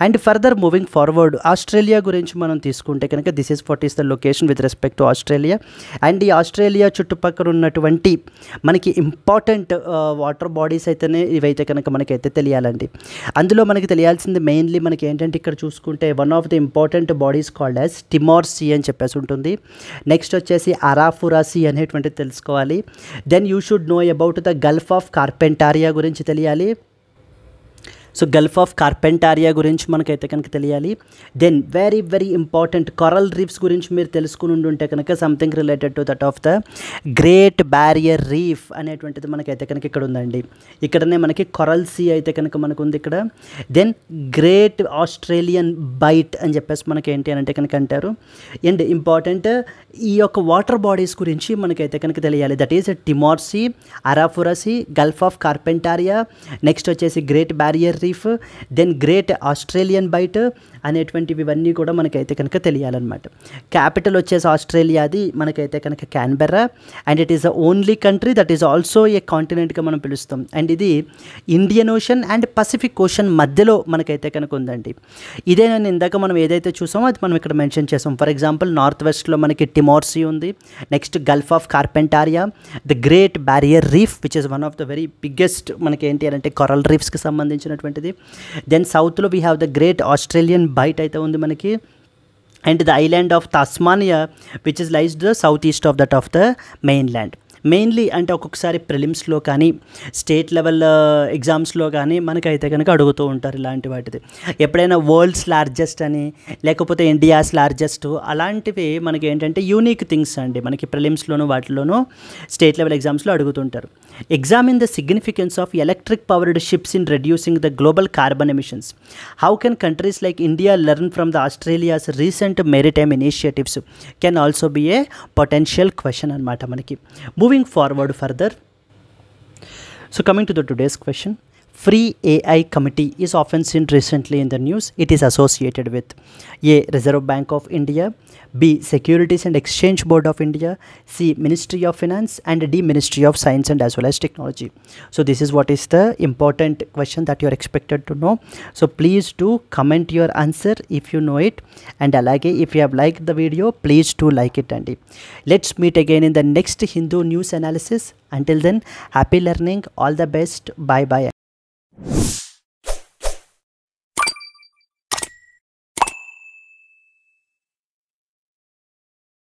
And further moving forward Australia గురించి మనం తీసుకుంటే కనుక this is what is the location with respect to Australia. And and ఈ Australia చుట్టుపక్కల ఉన్నటువంటి మనకి important water bodies అయితేనే ఇవైతే కనుక మనకైతే తెలియాలండి. అందులో మనకి తెలియాల్సింది మెయిన్లీ మనకి ఏంటంటే ఇక్కడ చూసుకుంటే one of the important bodies called as Timor Sea అని చెప్పేసి ఉంటుంది. నెక్స్ట్ వచ్చేసి అరాఫురా సీ అనేటువంటిది తెలుసుకోవాలి. Then you should know about the Gulf of Carpentaria గురించి తెలియాలి. సో గల్ఫ్ ఆఫ్ కార్పెంటారియా గురించి మనకైతే కనుక తెలియాలి. Then very very important coral reefs గురించి మీరు తెలుసుకుని ఉంటే కనుక something related to that of the Great Barrier Reef అనేటువంటిది మనకైతే కనుక ఇక్కడ ఉందండి. ఇక్కడనే మనకి కొరల్ సీ అయితే కనుక మనకు ఉంది ఇక్కడ. దెన్ గ్రేట్ ఆస్ట్రేలియన్ బైట్ అని చెప్పేసి మనకి ఏంటి అని అంటే కనుక అంటారు. అండ్ ఇంపార్టెంట్ ఈ యొక్క వాటర్ బాడీస్ గురించి మనకైతే కనుక తెలియాలి. That is Timor Sea, Arafura Sea, Gulf of Carpentaria, next వచ్చేసి Great Barrier Reef, then Great Australian Bight అనేటువంటివి ఇవన్నీ కూడా మనకైతే కనుక తెలియాలన్నమాట. క్యాపిటల్ వచ్చేసి ఆస్ట్రేలియాది మనకైతే కనుక Canberra, and it is the only country that is also a కాంటినెంట్గా మనం పిలుస్తాం. అండ్ ఇది Indian Ocean and Pacific Ocean మధ్యలో మనకైతే కనుక ఉందండి. ఇదే నేను ఇందాక మనం ఏదైతే చూసామో అది మనం ఇక్కడ మెన్షన్ చేసాం. ఫర్ ఎగ్జాంపుల్ నార్త్ వెస్ట్లో మనకి టిమోర్ సీ ఉంది, next Gulf of Carpentaria, the Great Barrier Reef which is one of the very biggest మనకి ఏంటి అంటే కొరల్ రీఫ్స్కి సంబంధించినటువంటిది. దెన్ సౌత్లో we have the Great Australian Bight అయితే ఉంది మనకి, and the island of Tasmania which is lies the south east of that of the mainland. Mainly అంటే ఒక్కొక్కసారి ప్రిలిమ్స్లో కానీ స్టేట్ లెవెల్ ఎగ్జామ్స్లో కానీ మనకైతే కనుక అడుగుతూ ఉంటారు ఇలాంటి వాటిది. ఎప్పుడైనా వరల్డ్స్ లార్జెస్ట్ అని లేకపోతే ఇండియాస్ లార్జెస్ట్ అలాంటివి మనకి ఏంటంటే యూనిక్ థింగ్స్ అండి. మనకి ప్రిలిమ్స్లోనూ వాటిలోనూ స్టేట్ లెవెల్ ఎగ్జామ్స్లో అడుగుతుంటారు. Examine the significance of electric powered ships in reducing the global carbon emissions. How can countries like India learn from the Australia's recent maritime initiatives can also be a potential question అనమాట మనకి. Moving forward further, so coming to the today's question, Free AI Committee is often seen recently in the news. It is associated with A. Reserve Bank of India, B. Securities and Exchange Board of India, C. Ministry of Finance, and D. Ministry of Science and as well as Technology. So this is what is the important question that you are expected to know. So please do comment your answer if you know it, and alage if you have liked the video, please do like it. And let's meet again in the next Hindu news analysis. Until then, happy learning, all the best, bye bye.